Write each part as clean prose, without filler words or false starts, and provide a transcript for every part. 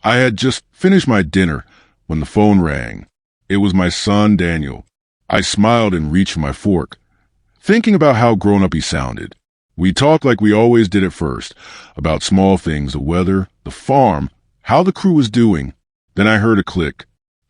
I had just finished my dinner when the phone rang. It was my son, Daniel. I smiled and reached for my fork, thinking about how grown-up he sounded. We talked like we always did at first, about small things, the weather, the farm, how the crew was doing. Then I heard a click.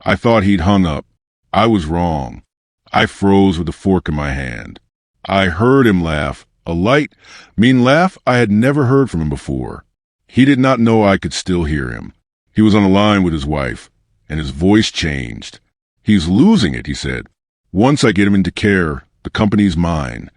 I thought he'd hung up. I was wrong. I froze with the fork in my hand. I heard him laugh, a light, mean laugh I had never heard from him before. He did not know I could still hear him. He was on the line with his wife, and his voice changed. "He's losing it," he said. "Once I get him into care, the company's mine."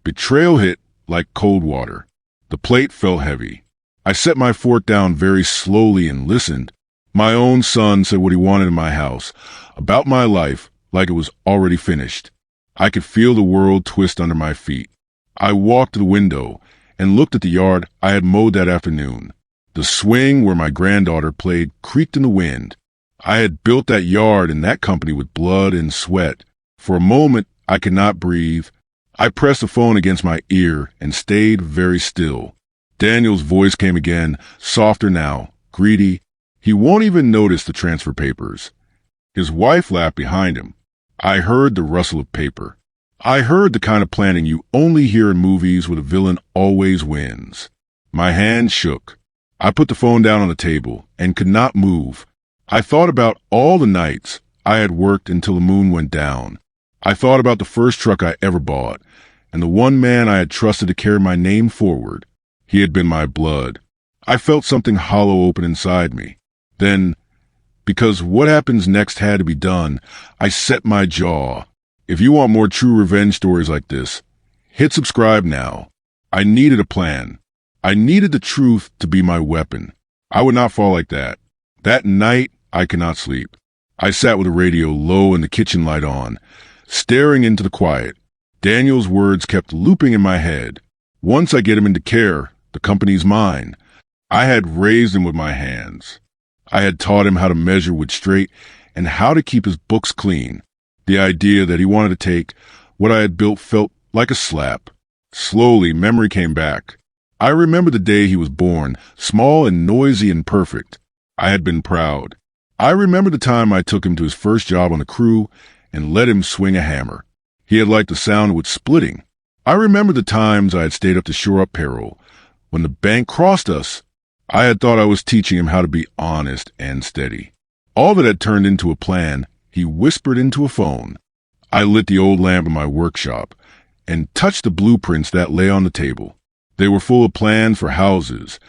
Betrayal hit like cold water. The plate felt heavy. I set my fork down very slowly and listened. My own son said what he wanted in my house, about my life, like it was already finished. I could feel the world twist under my feet. I walked to the window and looked at the yard I had mowed that afternoon. The swing where my granddaughter played creaked in the wind. I had built that yard and that company with blood and sweat. For a moment, I could not breathe. I pressed the phone against my ear and stayed very still. Daniel's voice came again, softer now, greedy. He won't even notice the transfer papers. His wife laughed behind him. I heard the rustle of paper. I heard the kind of planning you only hear in movies where the villain always wins. My hand shook. I put the phone down on the table and could not move. I thought about all the nights I had worked until the moon went down. I thought about the first truck I ever bought and the one man I had trusted to carry my name forward. He had been my blood. I felt something hollow open inside me. Then, because what happens next had to be done, I set my jaw. If you want more true revenge stories like this, hit subscribe now. I needed a plan. I needed the truth to be my weapon. I would not fall like that. That night, I could not sleep. I sat with the radio low and the kitchen light on, staring into the quiet. Daniel's words kept looping in my head. Once I get him into care, the company's mine. I had raised him with my hands. I had taught him how to measure wood straight and how to keep his books clean. The idea that he wanted to take what I had built felt like a slap. Slowly, memory came back. I remember the day he was born, small and noisy and perfect. I had been proud. I remember the time I took him to his first job on the crew and let him swing a hammer. He had liked the sound of it splitting. I remember the times I had stayed up to shore up peril. When the bank crossed us, I had thought I was teaching him how to be honest and steady. All that had turned into a plan, he whispered into a phone. I lit the old lamp in my workshop and touched the blueprints that lay on the table. They were full of plans for houses,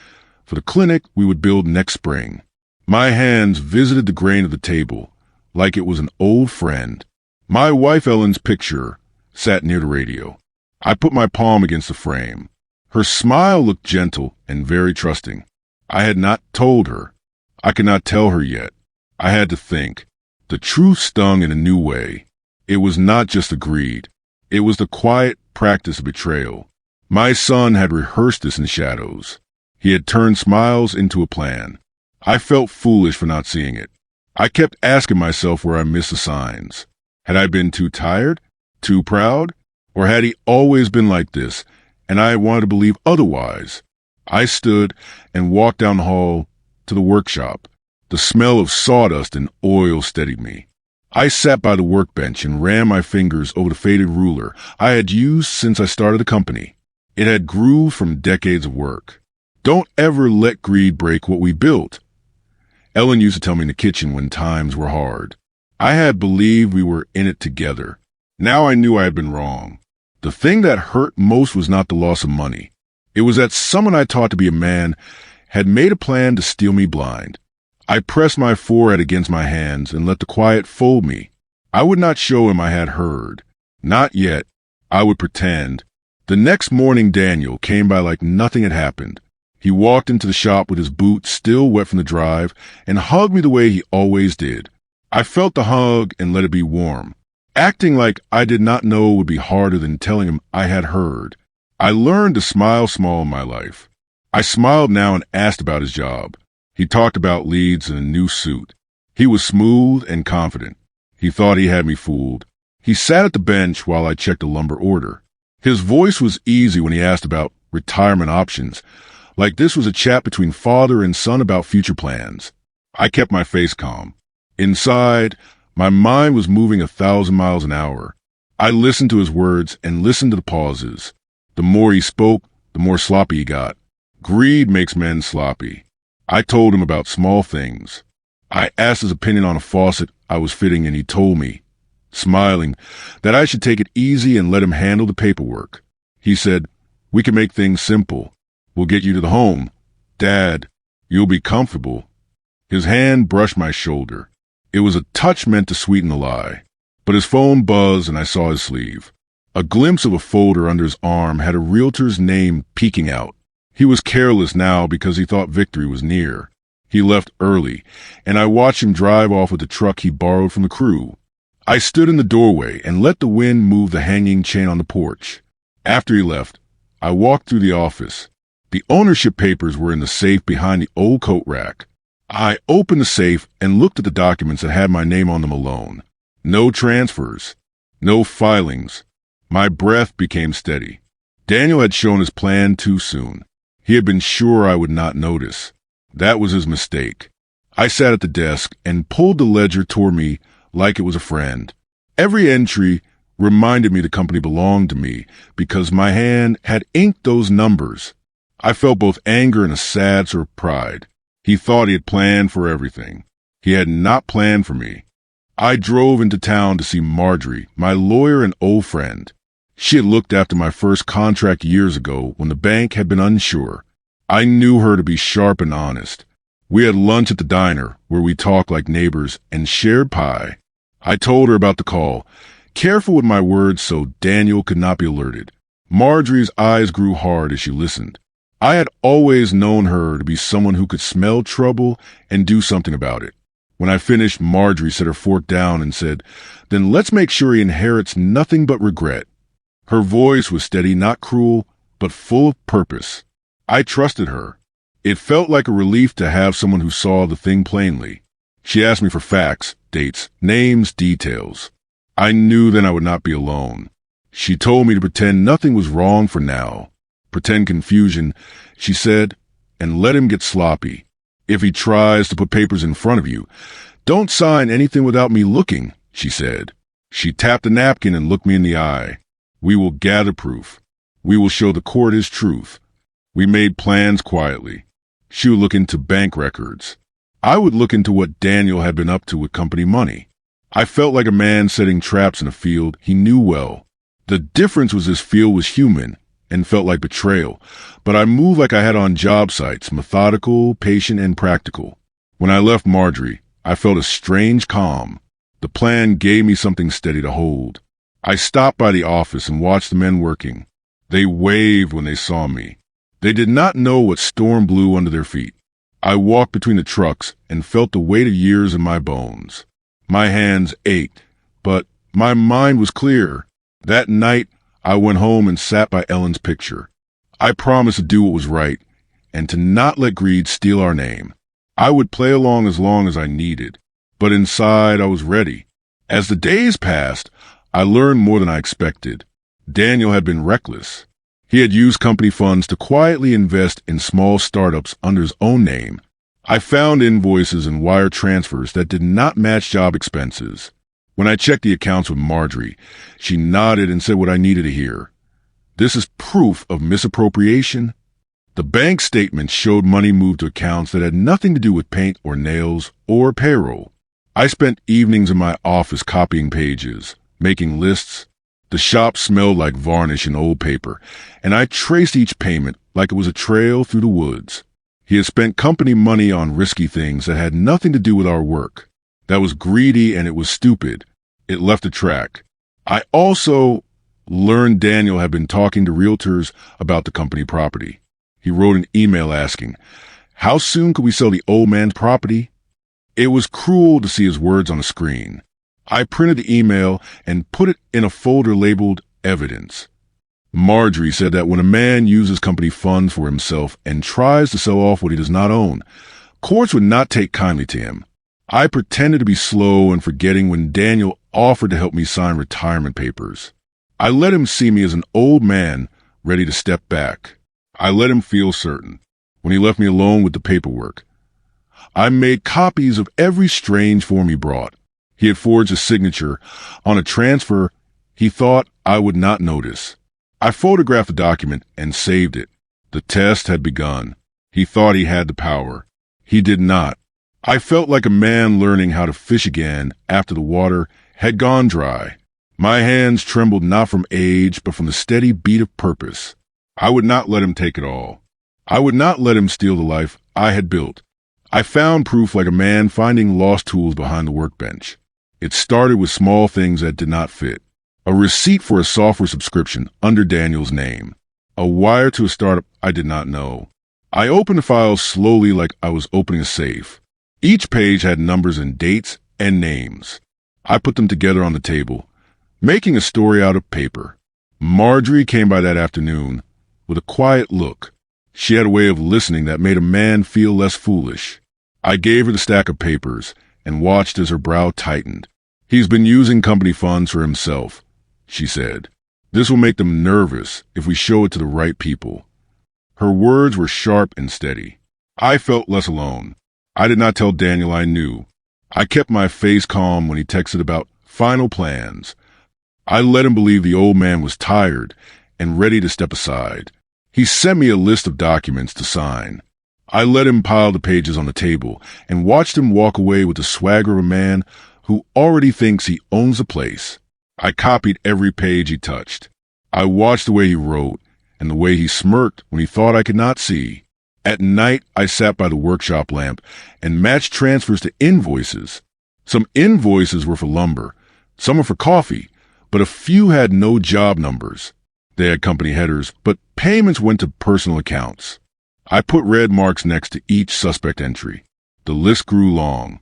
for the clinic we would build next spring. My hands visited the grain of the table, like it was an old friend. My wife Ellen's picture sat near the radio. I put my palm against the frame. Her smile looked gentle and very trusting. I had not told her. I could not tell her yet. I had to think. The truth stung in a new way. It was not just the greed. It was the quiet practice of betrayal. My son had rehearsed this in shadows. He had turned smiles into a plan. I felt foolish for not seeing it. I kept asking myself where I missed the signs. Had I been too tired? Too proud? Or had he always been like this, and I wanted to believe otherwise? I stood and walked down the hall to the workshop. The smell of sawdust and oil steadied me. I sat by the workbench and ran my fingers over the faded ruler I had used since I started the company. It had grooved from decades of work. Don't ever let greed break what we built. Ellen used to tell me in the kitchen when times were hard. I had believed we were in it together. Now I knew I had been wrong. The thing that hurt most was not the loss of money. It was that someone I taught to be a man had made a plan to steal me blind. I pressed my forehead against my hands and let the quiet fold me. I would not show him I had heard. Not yet. I would pretend. The next morning Daniel came by like nothing had happened. He walked into the shop with his boots still wet from the drive and hugged me the way he always did. I felt the hug and let it be warm. Acting like I did not know would be harder than telling him I had heard. I learned to smile small in my life. I smiled now and asked about his job. He talked about leads and a new suit. He was smooth and confident. He thought he had me fooled. He sat at the bench while I checked a lumber order. His voice was easy when he asked about retirement options, like this was a chat between father and son about future plans. I kept my face calm. Inside, my mind was moving 1,000 miles an hour. I listened to his words and listened to the pauses. The more he spoke, the more sloppy he got. Greed makes men sloppy. I told him about small things. I asked his opinion on a faucet I was fitting, and he told me, smiling, that I should take it easy and let him handle the paperwork. He said, "We can make things simple. We'll get you to the home. Dad, you'll be comfortable." His hand brushed my shoulder. It was a touch meant to sweeten the lie. But his phone buzzed and I saw his sleeve. A glimpse of a folder under his arm had a realtor's name peeking out. He was careless now because he thought victory was near. He left early, and I watched him drive off with the truck he borrowed from the crew. I stood in the doorway and let the wind move the hanging chain on the porch. After he left, I walked through the office. The ownership papers were in the safe behind the old coat rack. I opened the safe and looked at the documents that had my name on them alone. No transfers. No filings. My breath became steady. Daniel had shown his plan too soon. He had been sure I would not notice. That was his mistake. I sat at the desk and pulled the ledger toward me like it was a friend. Every entry reminded me the company belonged to me because my hand had inked those numbers. I felt both anger and a sad sort of pride. He thought he had planned for everything. He had not planned for me. I drove into town to see Marjorie, my lawyer and old friend. She had looked after my first contract years ago when the bank had been unsure. I knew her to be sharp and honest. We had lunch at the diner where we talked like neighbors and shared pie. I told her about the call, careful with my words so Daniel could not be alerted. Marjorie's eyes grew hard as she listened. I had always known her to be someone who could smell trouble and do something about it. When I finished, Marjorie set her fork down and said, "Then let's make sure he inherits nothing but regret." Her voice was steady, not cruel, but full of purpose. I trusted her. It felt like a relief to have someone who saw the thing plainly. She asked me for facts, dates, names, details. I knew then I would not be alone. She told me to pretend nothing was wrong for now. Pretend confusion, she said, and let him get sloppy. If he tries to put papers in front of you, don't sign anything without me looking, she said. She tapped a napkin and looked me in the eye. We will gather proof. We will show the court his truth. We made plans quietly. She would look into bank records. I would look into what Daniel had been up to with company money. I felt like a man setting traps in a field he knew well. The difference was this field was human and felt like betrayal, but I moved like I had on job sites, methodical, patient, and practical. When I left Marjorie, I felt a strange calm. The plan gave me something steady to hold. I stopped by the office and watched the men working. They waved when they saw me. They did not know what storm blew under their feet. I walked between the trucks and felt the weight of years in my bones. My hands ached, but my mind was clear. That night, I went home and sat by Ellen's picture. I promised to do what was right and to not let greed steal our name. I would play along as I needed, but inside I was ready. As the days passed, I learned more than I expected. Daniel had been reckless. He had used company funds to quietly invest in small startups under his own name. I found invoices and wire transfers that did not match job expenses. When I checked the accounts with Marjorie, she nodded and said what I needed to hear. This is proof of misappropriation. The bank statement showed money moved to accounts that had nothing to do with paint or nails or payroll. I spent evenings in my office copying pages, making lists. The shop smelled like varnish and old paper, and I traced each payment like it was a trail through the woods. He had spent company money on risky things that had nothing to do with our work. That was greedy and it was stupid. It left a track. I also learned Daniel had been talking to realtors about the company property. He wrote an email asking, "How soon could we sell the old man's property?" It was cruel to see his words on a screen. I printed the email and put it in a folder labeled Evidence. Marjorie said that when a man uses company funds for himself and tries to sell off what he does not own, courts would not take kindly to him. I pretended to be slow and forgetting when Daniel offered to help me sign retirement papers. I let him see me as an old man ready to step back. I let him feel certain. When he left me alone with the paperwork, I made copies of every strange form he brought. He had forged a signature on a transfer he thought I would not notice. I photographed the document and saved it. The test had begun. He thought he had the power. He did not. I felt like a man learning how to fish again after the water had gone dry. My hands trembled not from age, but from the steady beat of purpose. I would not let him take it all. I would not let him steal the life I had built. I found proof like a man finding lost tools behind the workbench. It started with small things that did not fit. A receipt for a software subscription under Daniel's name. A wire to a startup I did not know. I opened the files slowly like I was opening a safe. Each page had numbers and dates and names. I put them together on the table, making a story out of paper. Marjorie came by that afternoon with a quiet look. She had a way of listening that made a man feel less foolish. I gave her the stack of papers and watched as her brow tightened. He's been using company funds for himself, she said. This will make them nervous if we show it to the right people. Her words were sharp and steady. I felt less alone. I did not tell Daniel I knew. I kept my face calm when he texted about final plans. I let him believe the old man was tired and ready to step aside. He sent me a list of documents to sign. I let him pile the pages on the table and watched him walk away with the swagger of a man who already thinks he owns the place. I copied every page he touched. I watched the way he wrote and the way he smirked when he thought I could not see. At night, I sat by the workshop lamp and matched transfers to invoices. Some invoices were for lumber, some were for coffee, but a few had no job numbers. They had company headers, but payments went to personal accounts. I put red marks next to each suspect entry. The list grew long.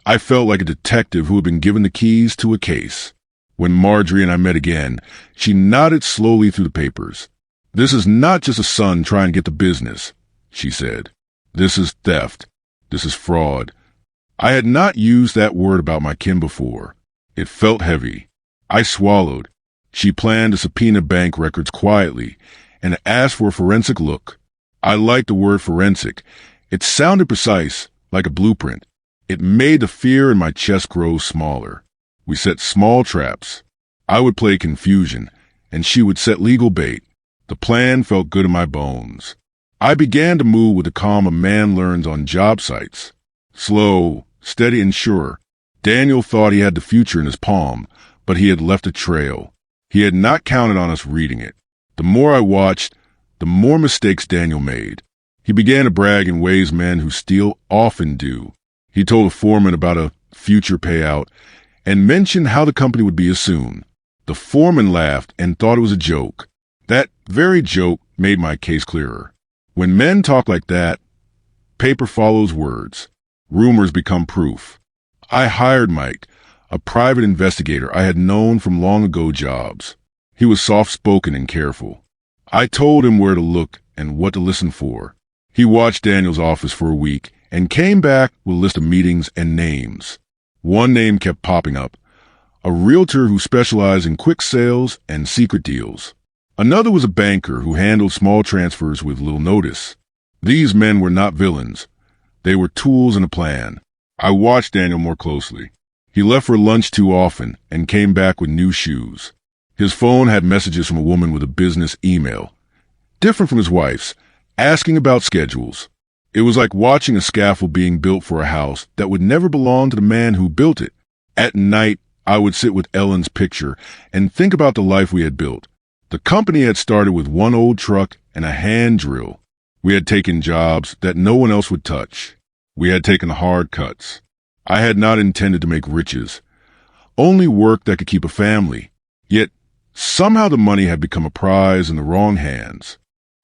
I felt like a detective who had been given the keys to a case. When Marjorie and I met again, she nodded slowly through the papers. This is not just a son trying to get the business, she said. This is theft. This is fraud. I had not used that word about my kin before. It felt heavy. I swallowed. She planned to subpoena bank records quietly and asked for a forensic look. I liked the word forensic. It sounded precise, like a blueprint. It made the fear in my chest grow smaller. We set small traps. I would play confusion, and she would set legal bait. The plan felt good in my bones. I began to move with the calm a man learns on job sites. Slow, steady, and sure. Daniel thought he had the future in his palm, but he had left a trail. He had not counted on us reading it. The more I watched, the more mistakes Daniel made. He began to brag in ways men who steal often do. He told a foreman about a future payout and mentioned how the company would be as soon. The foreman laughed and thought it was a joke. That very joke made my case clearer. When men talk like that, paper follows words. Rumors become proof. I hired Mike, a private investigator I had known from long ago jobs. He was soft-spoken and careful. I told him where to look and what to listen for. He watched Daniel's office for a week and came back with a list of meetings and names. One name kept popping up, a realtor who specialized in quick sales and secret deals. Another was a banker who handled small transfers with little notice. These men were not villains. They were tools in a plan. I watched Daniel more closely. He left for lunch too often and came back with new shoes. His phone had messages from a woman with a business email, different from his wife's, asking about schedules. It was like watching a scaffold being built for a house that would never belong to the man who built it. At night, I would sit with Ellen's picture and think about the life we had built. The company had started with one old truck and a hand drill. We had taken jobs that no one else would touch. We had taken hard cuts. I had not intended to make riches, only work that could keep a family. Yet, somehow the money had become a prize in the wrong hands.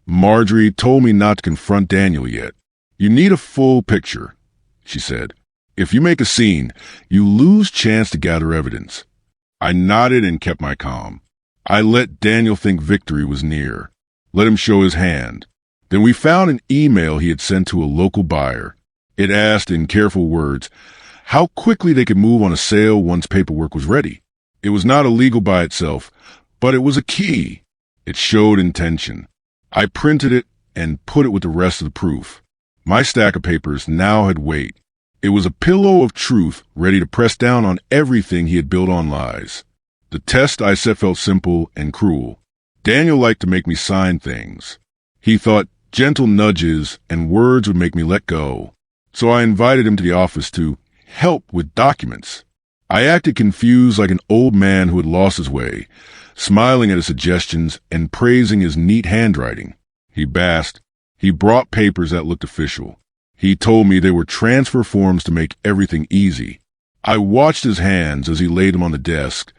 Marjorie told me not to confront Daniel yet. You need a full picture, she said. If you make a scene, you lose chance to gather evidence. I nodded and kept my calm. I let Daniel think victory was near. Let him show his hand. Then we found an email he had sent to a local buyer. It asked in careful words how quickly they could move on a sale once paperwork was ready. It was not illegal by itself, but it was a key. It showed intention. I printed it and put it with the rest of the proof. My stack of papers now had weight. It was a pillow of truth ready to press down on everything he had built on lies. The test I set felt simple and cruel. Daniel liked to make me sign things. He thought gentle nudges and words would make me let go. So I invited him to the office to help with documents. I acted confused like an old man who had lost his way, smiling at his suggestions and praising his neat handwriting. He basked. He brought papers that looked official. He told me they were transfer forms to make everything easy. I watched his hands as he laid them on the desk,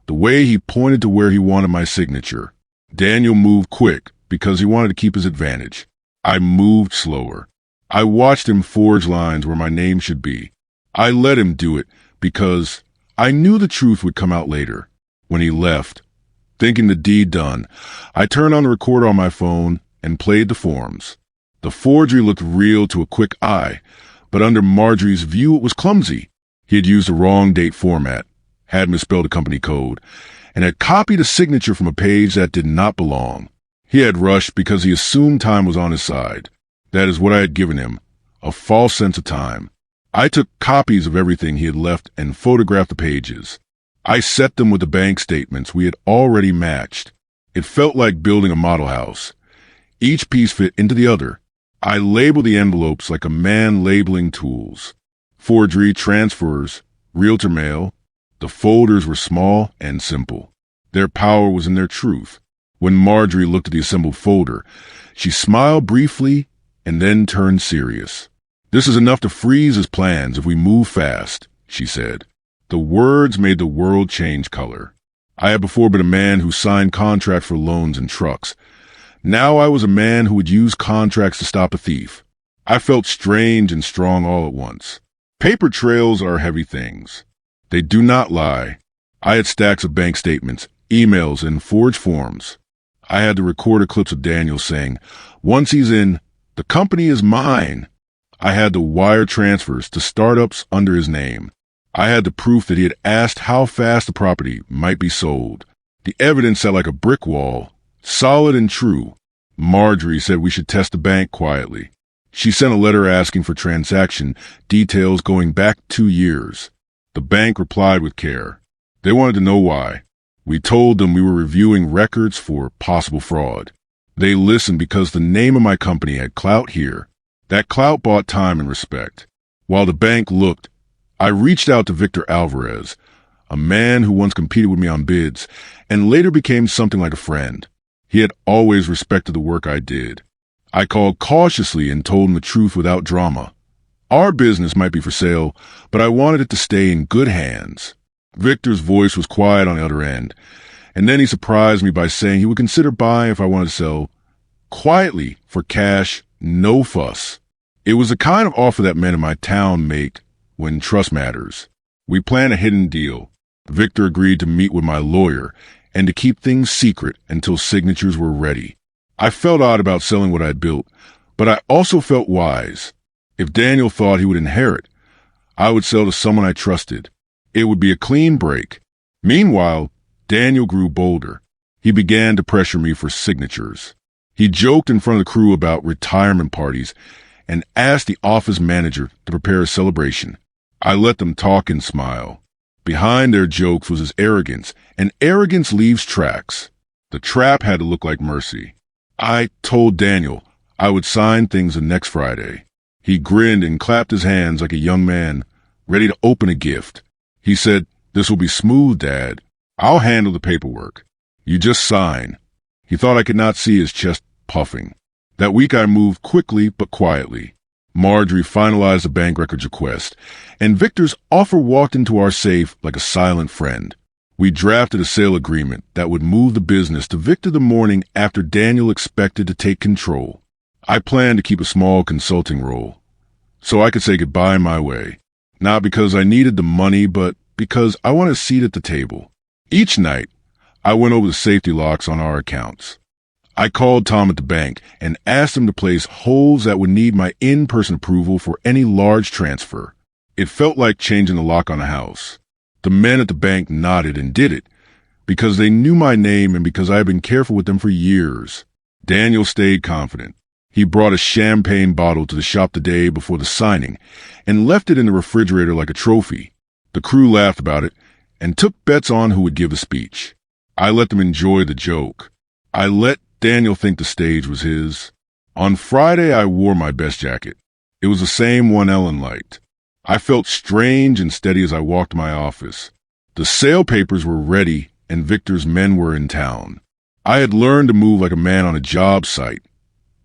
the way he pointed to where he wanted my signature. Daniel moved quick because he wanted to keep his advantage. I moved slower. I watched him forge lines where my name should be. I let him do it because I knew the truth would come out later. When he left, thinking the deed done, I turned on the recorder on my phone and played the forms. The forgery looked real to a quick eye, but under Marjorie's view it was clumsy. He had used the wrong date format, had misspelled a company code, and had copied a signature from a page that did not belong. He had rushed because he assumed time was on his side. That is what I had given him, a false sense of time. I took copies of everything he had left and photographed the pages. I set them with the bank statements we had already matched. It felt like building a model house. Each piece fit into the other. I labeled the envelopes like a man labeling tools. Forgery, transfers, realtor mail. The folders were small and simple. Their power was in their truth. When Marjorie looked at the assembled folder, she smiled briefly and then turned serious. "This is enough to freeze his plans if we move fast," she said. The words made the world change color. I had before been a man who signed contracts for loans and trucks. Now I was a man who would use contracts to stop a thief. I felt strange and strong all at once. Paper trails are heavy things. They do not lie. I had stacks of bank statements, emails, and forged forms. I had the recorder clips of Daniel saying, "Once he's in, the company is mine." I had the wire transfers to startups under his name. I had the proof that he had asked how fast the property might be sold. The evidence sat like a brick wall, solid and true. Marjorie said we should test the bank quietly. She sent a letter asking for transaction details going back 2 years. The bank replied with care. They wanted to know why. We told them we were reviewing records for possible fraud. They listened because the name of my company had clout here. That clout bought time and respect. While the bank looked, I reached out to Victor Alvarez, a man who once competed with me on bids and later became something like a friend. He had always respected the work I did. I called cautiously and told him the truth without drama. Our business might be for sale, but I wanted it to stay in good hands. Victor's voice was quiet on the other end, and then he surprised me by saying he would consider buying if I wanted to sell quietly for cash, no fuss. It was the kind of offer that men in my town make when trust matters. We planned a hidden deal. Victor agreed to meet with my lawyer and to keep things secret until signatures were ready. I felt odd about selling what I'd built, but I also felt wise. If Daniel thought he would inherit, I would sell to someone I trusted. It would be a clean break. Meanwhile, Daniel grew bolder. He began to pressure me for signatures. He joked in front of the crew about retirement parties and asked the office manager to prepare a celebration. I let them talk and smile. Behind their jokes was his arrogance, and arrogance leaves tracks. The trap had to look like mercy. I told Daniel I would sign things the next Friday. He grinned and clapped his hands like a young man, ready to open a gift. He said, "This will be smooth, Dad. I'll handle the paperwork. You just sign." He thought I could not see his chest puffing. That week I moved quickly but quietly. Marjorie finalized the bank records request, and Victor's offer walked into our safe like a silent friend. We drafted a sale agreement that would move the business to Victor the morning after Daniel expected to take control. I planned to keep a small consulting role, so I could say goodbye my way. Not because I needed the money, but because I wanted a seat at the table. Each night, I went over the safety locks on our accounts. I called Tom at the bank and asked him to place holds that would need my in-person approval for any large transfer. It felt like changing the lock on a house. The men at the bank nodded and did it, because they knew my name and because I had been careful with them for years. Daniel stayed confident. He brought a champagne bottle to the shop the day before the signing and left it in the refrigerator like a trophy. The crew laughed about it and took bets on who would give the speech. I let them enjoy the joke. I let Daniel think the stage was his. On Friday, I wore my best jacket. It was the same one Ellen liked. I felt strange and steady as I walked to my office. The sale papers were ready and Victor's men were in town. I had learned to move like a man on a job site.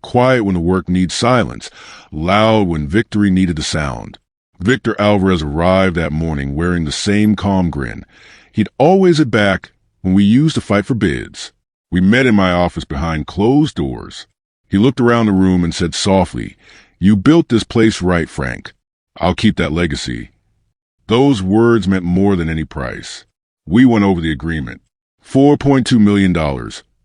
Quiet when the work needs silence, loud when victory needed the sound. Victor Alvarez arrived that morning wearing the same calm grin he'd always had back when we used to fight for bids. We met in my office behind closed doors. He looked around the room and said softly, "You built this place right, Frank. I'll keep that legacy." Those words meant more than any price. We went over the agreement. $4.2 million.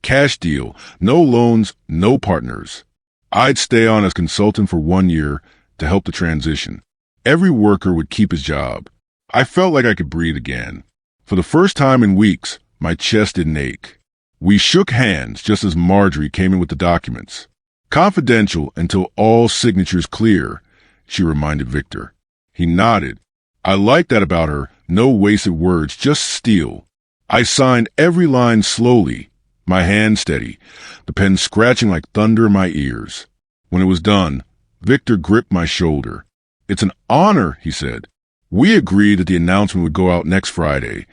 Cash deal. No loans, no partners. I'd stay on as consultant for 1 year to help the transition. Every worker would keep his job. I felt like I could breathe again. For the first time in weeks, my chest didn't ache. We shook hands just as Marjorie came in with the documents. "Confidential until all signatures clear," she reminded Victor. He nodded. I liked that about her. No wasted words, just steel. I signed every line slowly, my hand steady, the pen scratching like thunder in my ears. When it was done, Victor gripped my shoulder. "It's an honor," he said. We agreed that the announcement would go out next Friday,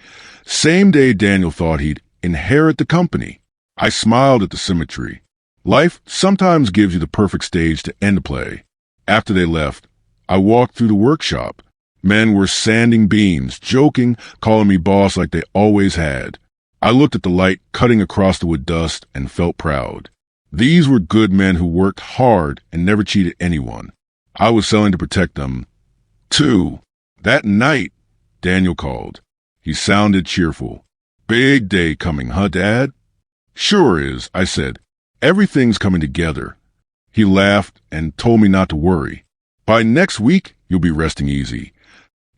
same day Daniel thought he'd inherit the company. I smiled at the symmetry. Life sometimes gives you the perfect stage to end a play. After they left, I walked through the workshop. Men were sanding beams, joking, calling me boss like they always had. I looked at the light cutting across the wood dust and felt proud. These were good men who worked hard and never cheated anyone. I was selling to protect them, too. That night, Daniel called. He sounded cheerful. "Big day coming, huh, Dad?" "Sure is," I said. "Everything's coming together." He laughed and told me not to worry. "By next week, you'll be resting easy."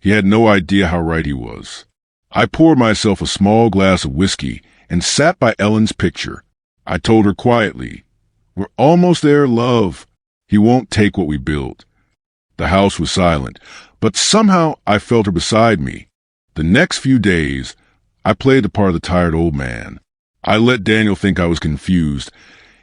He had no idea how right he was. I poured myself a small glass of whiskey and sat by Ellen's picture. I told her quietly, "We're almost there, love. He won't take what we built." The house was silent, but somehow I felt her beside me. The next few days, I played the part of the tired old man. I let Daniel think I was confused,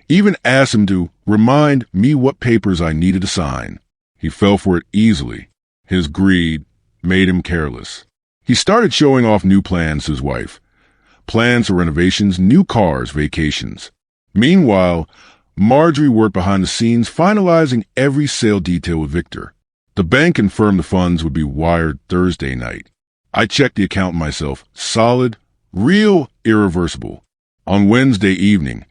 even asked him to remind me what papers I needed to sign. He fell for it easily. His greed made him careless. He started showing off new plans to his wife. Plans for renovations, new cars, vacations. Meanwhile, Marjorie worked behind the scenes, finalizing every sale detail with Victor. The bank confirmed the funds would be wired Thursday night. I checked the account myself. Solid, real, irreversible. On Wednesday evening,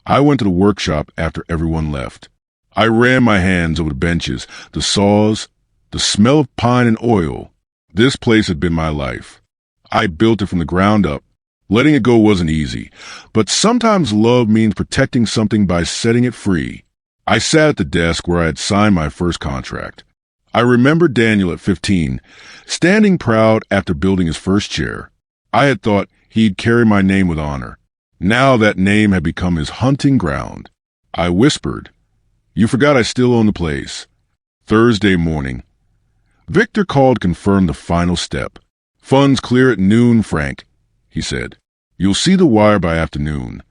I went to the workshop after everyone left. I ran my hands over the benches, the saws, the smell of pine and oil. This place had been my life. I built it from the ground up. Letting it go wasn't easy, but sometimes love means protecting something by setting it free. I sat at the desk where I had signed my first contract. I remember Daniel at 15, standing proud after building his first chair. I had thought he'd carry my name with honor. Now that name had become his hunting ground. I whispered, "You forgot I still own the place." Thursday morning, Victor called to confirm the final step. "Funds clear at noon, Frank," he said. "You'll see the wire by afternoon."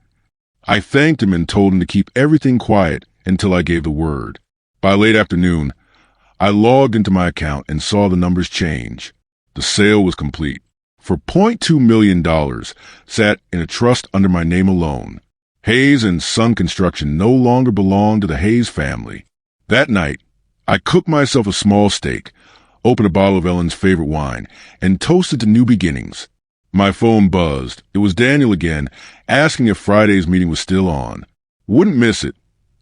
I thanked him and told him to keep everything quiet until I gave the word. By late afternoon, I logged into my account and saw the numbers change. The sale was complete. For $0.2 million sat in a trust under my name alone. Hayes and Son Construction no longer belonged to the Hayes family. That night, I cooked myself a small steak, opened a bottle of Ellen's favorite wine, and toasted to new beginnings. My phone buzzed. It was Daniel again, asking if Friday's meeting was still on. "Wouldn't miss it,"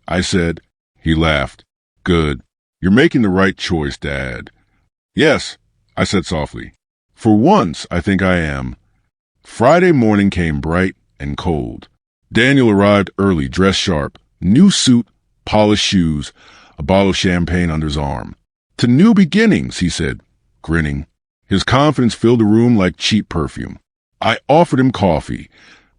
I said. He laughed. "Good. You're making the right choice, Dad." "Yes," I said softly. "For once, I think I am." Friday morning came bright and cold. Daniel arrived early, dressed sharp, new suit, polished shoes, a bottle of champagne under his arm. "To new beginnings," he said, grinning. His confidence filled the room like cheap perfume. I offered him coffee,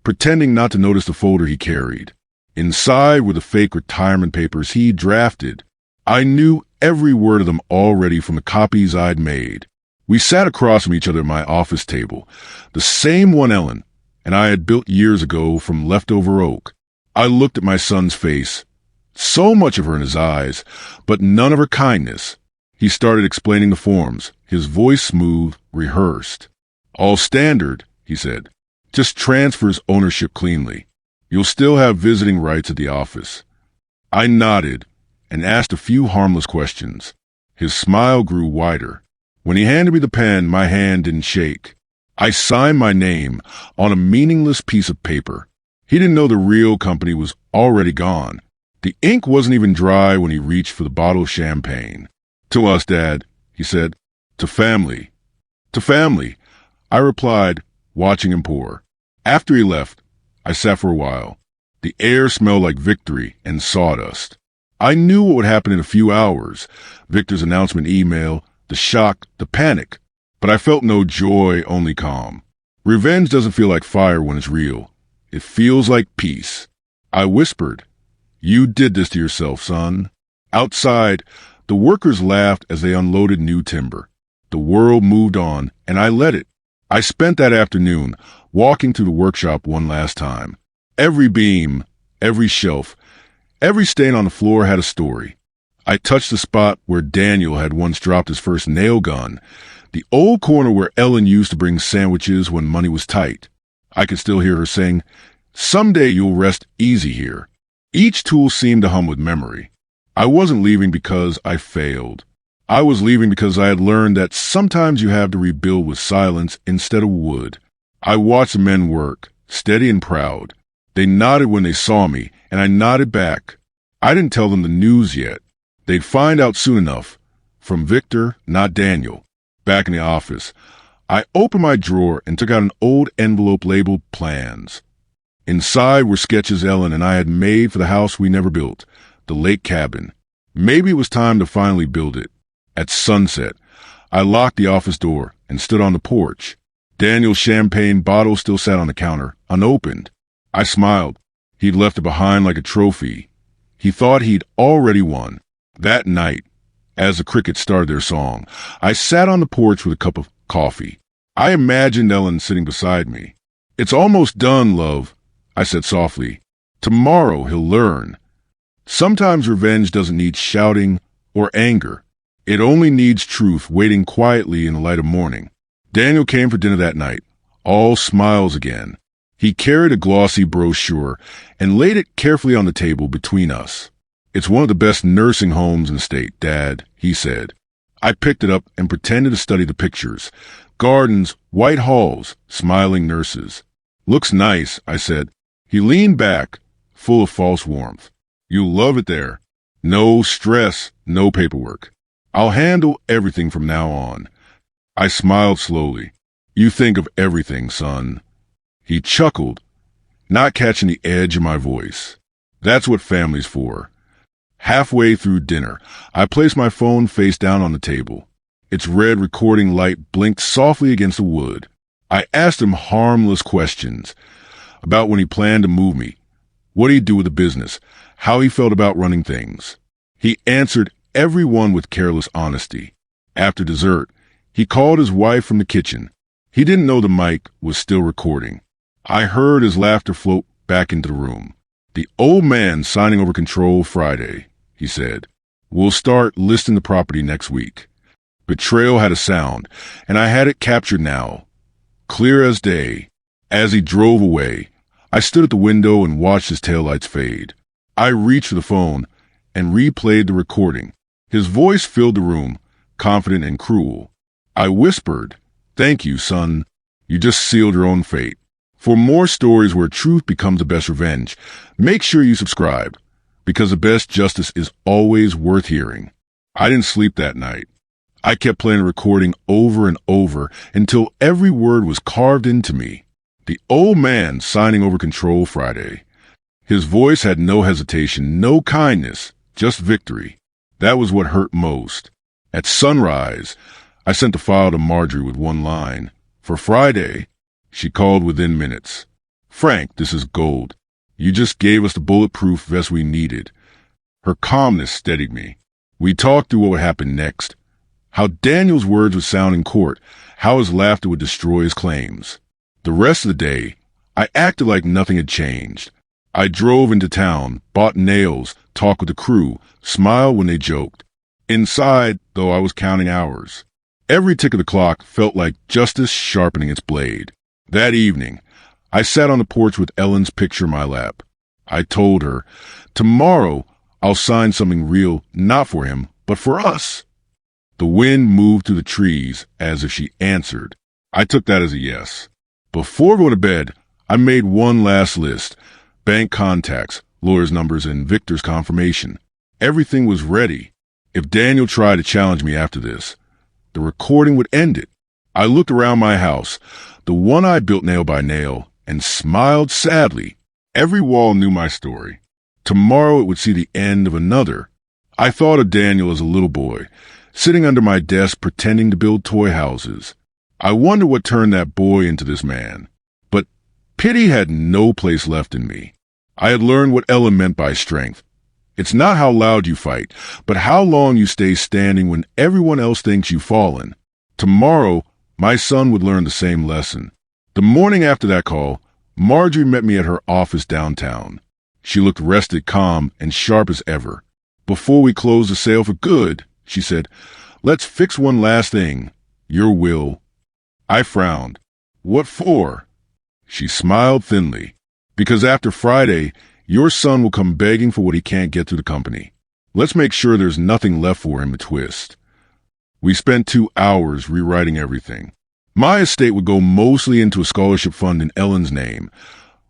pretending not to notice the folder he carried. Inside were the fake retirement papers he drafted. I knew every word of them already from the copies I'd made. We sat across from each other at my office table, the same one Ellen and I had built years ago from leftover oak. I looked at my son's face, so much of her in his eyes, but none of her kindness. He started explaining the forms, his voice smooth, rehearsed. All standard, he said. Just transfers ownership cleanly. You'll still have visiting rights at the office. I nodded and asked a few harmless questions. His smile grew wider. When he handed me the pen, my hand didn't shake. I signed my name on a meaningless piece of paper. He didn't know the real company was already gone. The ink wasn't even dry when he reached for the bottle of champagne. To us, Dad, he said. To family. To family, I replied, watching him pour. After he left, I sat for a while. The air smelled like victory and sawdust. I knew what would happen in a few hours. Victor's announcement email, the shock, the panic. But I felt no joy, only calm. Revenge doesn't feel like fire when it's real. It feels like peace. I whispered, "You did this to yourself, son." Outside, the workers laughed as they unloaded new timber. The world moved on, and I let it. I spent that afternoon walking through the workshop one last time. Every beam, every shelf, every stain on the floor had a story. I touched the spot where Daniel had once dropped his first nail gun, the old corner where Ellen used to bring sandwiches when money was tight. I could still hear her saying, "Someday you'll rest easy here." Each tool seemed to hum with memory. I wasn't leaving because I failed. I was leaving because I had learned that sometimes you have to rebuild with silence instead of wood. I watched the men work, steady and proud. They nodded when they saw me, and I nodded back. I didn't tell them the news yet. They'd find out soon enough. From Victor, not Daniel. Back in the office, I opened my drawer and took out an old envelope labeled plans. Inside were sketches Ellen and I had made for the house we never built, the lake cabin. Maybe it was time to finally build it. At sunset, I locked the office door and stood on the porch. Daniel's champagne bottle still sat on the counter, unopened. I smiled. He'd left it behind like a trophy. He thought he'd already won. That night, as the crickets started their song, I sat on the porch with a cup of coffee. I imagined Ellen sitting beside me. "It's almost done, love," I said softly. "Tomorrow he'll learn." Sometimes revenge doesn't need shouting or anger. It only needs truth waiting quietly in the light of morning. Daniel came for dinner that night, all smiles again. He carried a glossy brochure and laid it carefully on the table between us. "It's one of the best nursing homes in the state, Dad," he said. I picked it up and pretended to study the pictures. Gardens, white halls, smiling nurses. "Looks nice," I said. He leaned back, full of false warmth. "You'll love it there. No stress, no paperwork. I'll handle everything from now on." I smiled slowly. "You think of everything, son." He chuckled, not catching the edge of my voice. That's what family's for. Halfway through dinner, I placed my phone face down on the table. Its red recording light blinked softly against the wood. I asked him harmless questions about when he planned to move me, what he'd do with the business, how he felt about running things. He answered every one with careless honesty. After dessert, he called his wife from the kitchen. He didn't know the mic was still recording. I heard his laughter float back into the room. "The old man signing over control Friday," he said. "We'll start listing the property next week." Betrayal had a sound, and I had it captured now, clear as day. As he drove away, I stood at the window and watched his taillights fade. I reached for the phone and replayed the recording. His voice filled the room, confident and cruel. I whispered, "Thank you, son. You just sealed your own fate." For more stories where truth becomes the best revenge, make sure you subscribe, because the best justice is always worth hearing. I didn't sleep that night. I kept playing the recording over and over until every word was carved into me. The old man signing over control Friday. His voice had no hesitation, no kindness, just victory. That was what hurt most. At sunrise, I sent the file to Marjorie with one line. For Friday, she called within minutes. "Frank, this is gold. You just gave us the bulletproof vest we needed." Her calmness steadied me. We talked through what would happen next. How Daniel's words would sound in court, how his laughter would destroy his claims. The rest of the day, I acted like nothing had changed. I drove into town, bought nails, talked with the crew, smiled when they joked. Inside, though, I was counting hours. Every tick of the clock felt like justice sharpening its blade. That evening, I sat on the porch with Ellen's picture in my lap. I told her, "Tomorrow, I'll sign something real, not for him, but for us." The wind moved through the trees as if she answered. I took that as a yes. Before going to bed, I made one last list: bank contacts, lawyers' numbers, and Victor's confirmation. Everything was ready. If Daniel tried to challenge me after this, the recording would end it. I looked around my house, the one I built nail by nail, and smiled sadly. Every wall knew my story. Tomorrow it would see the end of another. I thought of Daniel as a little boy, sitting under my desk pretending to build toy houses. I wonder what turned that boy into this man. But pity had no place left in me. I had learned what Ellen meant by strength. It's not how loud you fight, but how long you stay standing when everyone else thinks you've fallen. Tomorrow, my son would learn the same lesson. The morning after that call, Marjorie met me at her office downtown. She looked rested, calm, and sharp as ever. "Before we close the sale for good," she said, "let's fix one last thing. Your will." I frowned. "What for?" She smiled thinly. "Because after Friday, your son will come begging for what he can't get through the company. Let's make sure there's nothing left for him to twist." We spent 2 hours rewriting everything. My estate would go mostly into a scholarship fund in Ellen's name,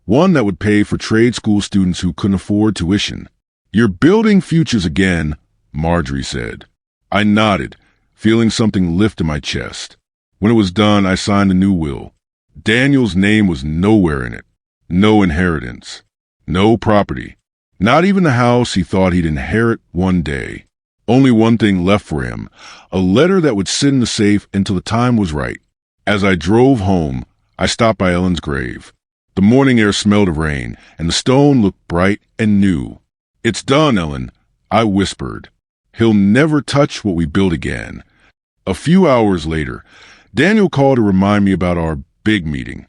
one that would pay for trade school students who couldn't afford tuition. "You're building futures again," Marjorie said. I nodded, feeling something lift in my chest. When it was done, I signed a new will. Daniel's name was nowhere in it. No inheritance. No property. Not even the house he thought he'd inherit one day. Only one thing left for him, a letter that would sit in the safe until the time was right. As I drove home, I stopped by Ellen's grave. The morning air smelled of rain, and the stone looked bright and new. "It's done, Ellen," I whispered. "He'll never touch what we built again." A few hours later, Daniel called to remind me about our big meeting.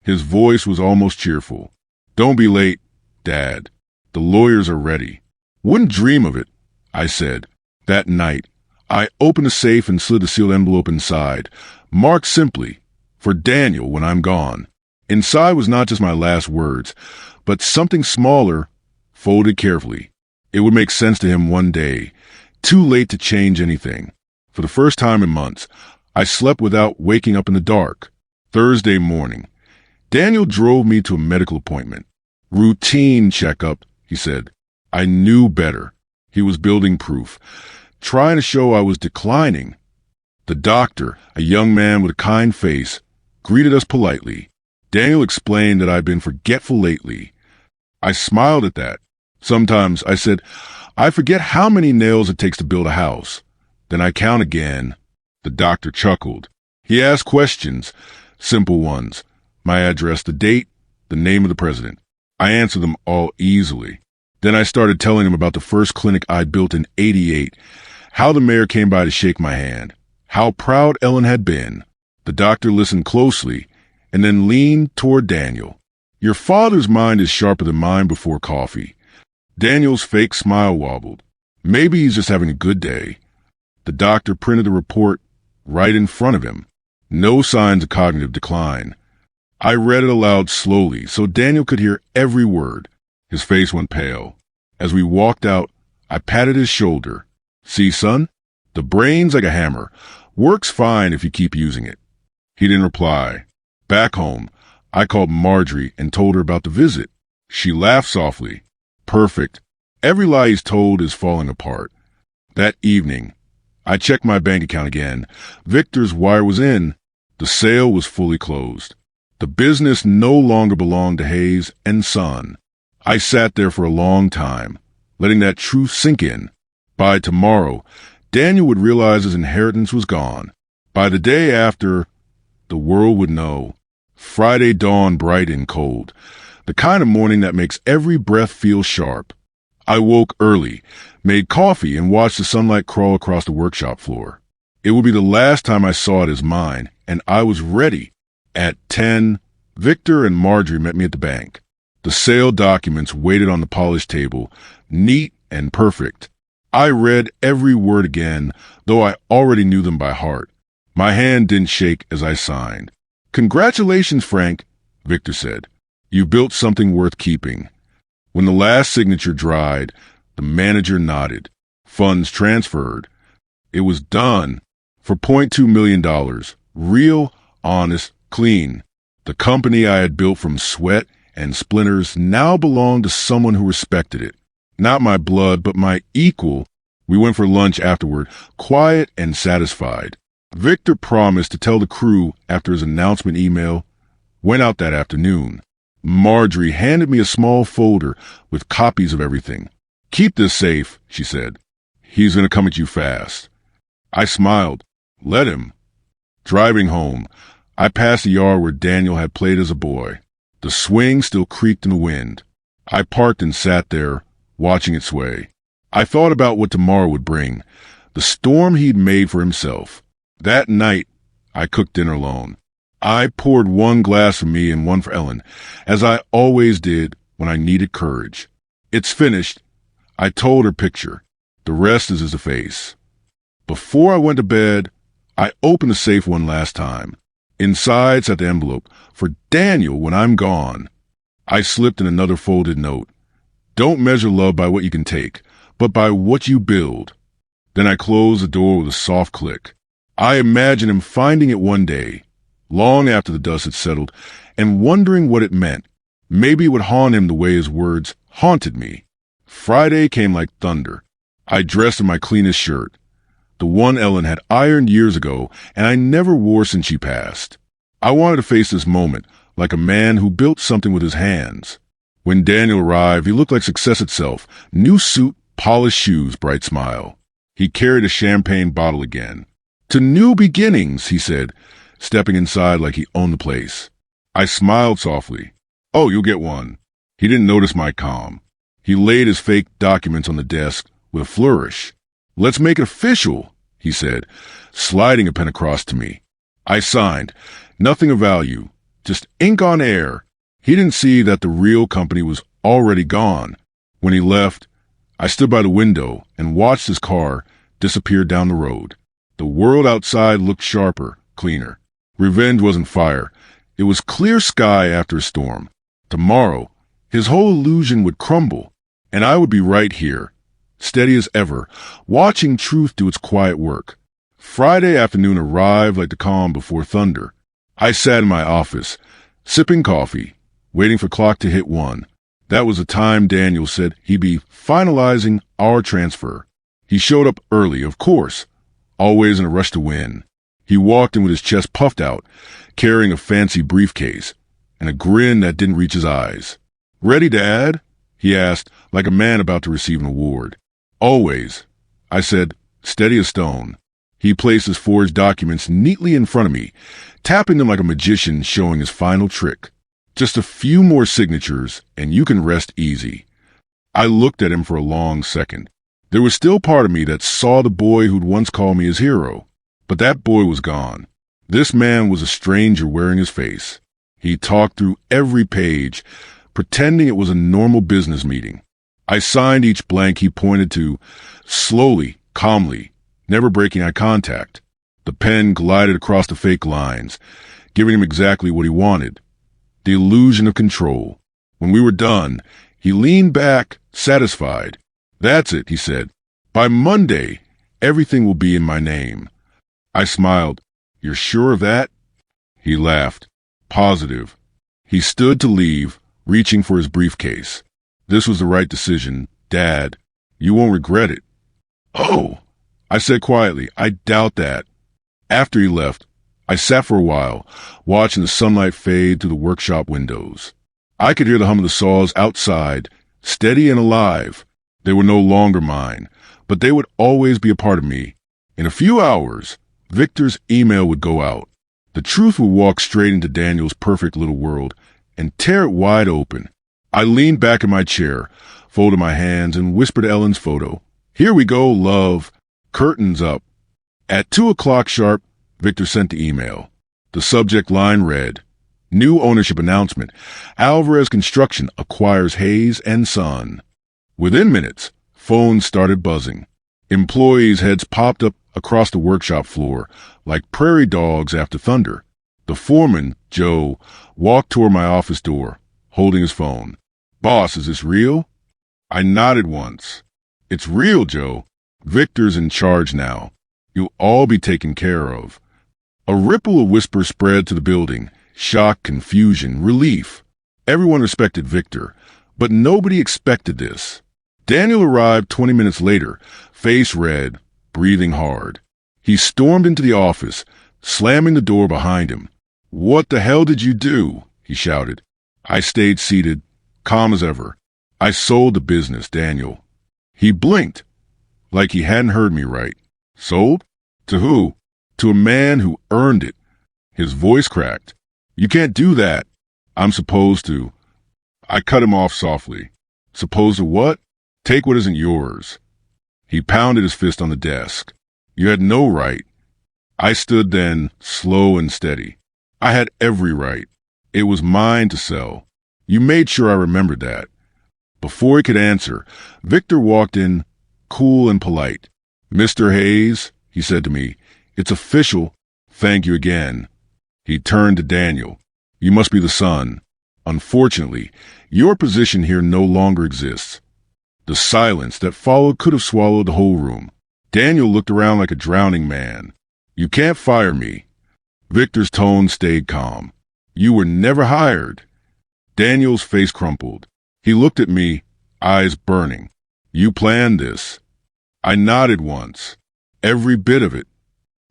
His voice was almost cheerful. "Don't be late, Dad. The lawyers are ready." "Wouldn't dream of it," I said. That night, I opened the safe and slid a sealed envelope inside, marked simply, "For Daniel when I'm gone." Inside was not just my last words, but something smaller, folded carefully. It would make sense to him one day. Too late to change anything. For the first time in months, I slept without waking up in the dark. Thursday morning, Daniel drove me to a medical appointment. "Routine checkup," he said. I knew better. He was building proof, trying to show I was declining. The doctor, a young man with a kind face, greeted us politely. Daniel explained that I'd been forgetful lately. I smiled at that. Sometimes, I said, I forget how many nails it takes to build a house. Then I count again. The doctor chuckled. He asked questions, simple ones. My address, the date, the name of the president. I answered them all easily. Then I started telling him about the first clinic I built in '88, how the mayor came by to shake my hand, how proud Ellen had been. The doctor listened closely and then leaned toward Daniel. Your father's mind is sharper than mine before coffee. Daniel's fake smile wobbled. Maybe he's just having a good day. The doctor printed the report right in front of him. No signs of cognitive decline. I read it aloud slowly so Daniel could hear every word. His face went pale. As we walked out, I patted his shoulder. See, son? The brain's like a hammer. Works fine if you keep using it. He didn't reply. Back home, I called Marjorie and told her about the visit. She laughed softly. Perfect. Every lie he's told is falling apart. That evening, I checked my bank account again. Victor's wire was in. The sale was fully closed. The business no longer belonged to Hayes and Son. I sat there for a long time, letting that truth sink in. By tomorrow, Daniel would realize his inheritance was gone. By the day after, the world would know. Friday dawned bright and cold. The kind of morning that makes every breath feel sharp. I woke early, made coffee, and watched the sunlight crawl across the workshop floor. It would be the last time I saw it as mine, and I was ready. At 10, Victor and Marjorie met me at the bank. The sale documents waited on the polished table, neat and perfect. I read every word again, though I already knew them by heart. My hand didn't shake as I signed. "Congratulations, Frank," Victor said. "You built something worth keeping." When the last signature dried, the manager nodded. Funds transferred. It was done. For $0.2 million. Real, honest, clean. The company I had built from sweat and splinters now belonged to someone who respected it. Not my blood, but my equal. We went for lunch afterward, quiet and satisfied. Victor promised to tell the crew after his announcement email. Went out that afternoon. Marjorie handed me a small folder with copies of everything. "Keep this safe," she said. "He's going to come at you fast." I smiled. Let him. Driving home, I passed the yard where Daniel had played as a boy. The swing still creaked in the wind. I parked and sat there, watching it sway. I thought about what tomorrow would bring, the storm he'd made for himself. That night, I cooked dinner alone. I poured one glass for me and one for Ellen, as I always did when I needed courage. "It's finished," I told her picture. "The rest is a face." Before I went to bed, I opened the safe one last time. Inside sat the envelope, "For Daniel when I'm gone." I slipped in another folded note. "Don't measure love by what you can take, but by what you build." Then I closed the door with a soft click. I imagined him finding it one day, long after the dust had settled, and wondering what it meant. Maybe it would haunt him the way his words haunted me. Friday came like thunder. I dressed in my cleanest shirt, the one Ellen had ironed years ago, and I never wore since she passed. I wanted to face this moment like a man who built something with his hands. When Daniel arrived, he looked like success itself. New suit, polished shoes, bright smile. He carried a champagne bottle again. "To new beginnings," he said, stepping inside like he owned the place. I smiled softly. "Oh, you'll get one." He didn't notice my calm. He laid his fake documents on the desk with a flourish. "Let's make it official," he said, sliding a pen across to me. I signed. Nothing of value, just ink on air. He didn't see that the real company was already gone. When he left, I stood by the window and watched his car disappear down the road. The world outside looked sharper, cleaner. Revenge wasn't fire. It was clear sky after a storm. Tomorrow, his whole illusion would crumble, and I would be right here, steady as ever, watching truth do its quiet work. Friday afternoon arrived like the calm before thunder. I sat in my office, sipping coffee, waiting for clock to hit 1. That was the time Daniel said he'd be finalizing our transfer. He showed up early, of course, always in a rush to win. He walked in with his chest puffed out, carrying a fancy briefcase, and a grin that didn't reach his eyes. "Ready, Dad?" he asked, like a man about to receive an award. "Always," I said, steady as stone. He placed his forged documents neatly in front of me, tapping them like a magician showing his final trick. "Just a few more signatures, and you can rest easy." I looked at him for a long second. There was still part of me that saw the boy who'd once called me his hero. But that boy was gone. This man was a stranger wearing his face. He talked through every page, pretending it was a normal business meeting. I signed each blank he pointed to, slowly, calmly, never breaking eye contact. The pen glided across the fake lines, giving him exactly what he wanted. The illusion of control. When we were done, he leaned back, satisfied. "That's it," he said. "By Monday, everything will be in my name." I smiled. "You're sure of that?" He laughed. "Positive." He stood to leave, reaching for his briefcase. "This was the right decision, Dad. You won't regret it." "Oh," I said quietly, "I doubt that." After he left, I sat for a while, watching the sunlight fade through the workshop windows. I could hear the hum of the saws outside, steady and alive. They were no longer mine, but they would always be a part of me. In a few hours, Victor's email would go out. The truth would walk straight into Daniel's perfect little world and tear it wide open. I leaned back in my chair, folded my hands, and whispered Ellen's photo. Here we go, love. Curtains up. At 2 o'clock sharp, Victor sent the email. The subject line read, New ownership announcement. Alvarez Construction acquires Hayes and Son. Within minutes, phones started buzzing. Employees' heads popped up across the workshop floor like prairie dogs after thunder. The foreman, Joe, walked toward my office door, holding his phone. Boss, is this real? I nodded once. It's real, Joe. Victor's in charge now. You'll all be taken care of. A ripple of whispers spread to the building. Shock, confusion, relief. Everyone respected Victor, but nobody expected this. Daniel arrived 20 minutes later, face red, breathing hard. He stormed into the office, slamming the door behind him. What the hell did you do? He shouted. I stayed seated, calm as ever. I sold the business, Daniel. He blinked, like he hadn't heard me right. Sold? To who? To a man who earned it. His voice cracked. You can't do that. I'm supposed to. I cut him off softly. Supposed to what? Take what isn't yours. He pounded his fist on the desk. You had no right. I stood then, slow and steady. I had every right. It was mine to sell. You made sure I remembered that. Before he could answer, Victor walked in, cool and polite. Mr. Hayes, he said to me, it's official. Thank you again. He turned to Daniel. You must be the son. Unfortunately, your position here no longer exists. The silence that followed could have swallowed the whole room. Daniel looked around like a drowning man. You can't fire me. Victor's tone stayed calm. You were never hired. Daniel's face crumpled. He looked at me, eyes burning. You planned this. I nodded once. Every bit of it.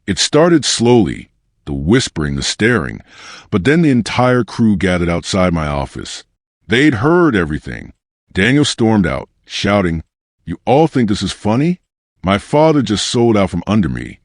It started slowly, the whispering, the staring, but then the entire crew gathered outside my office. They'd heard everything. Daniel stormed out, shouting, You all think this is funny? My father just sold out from under me.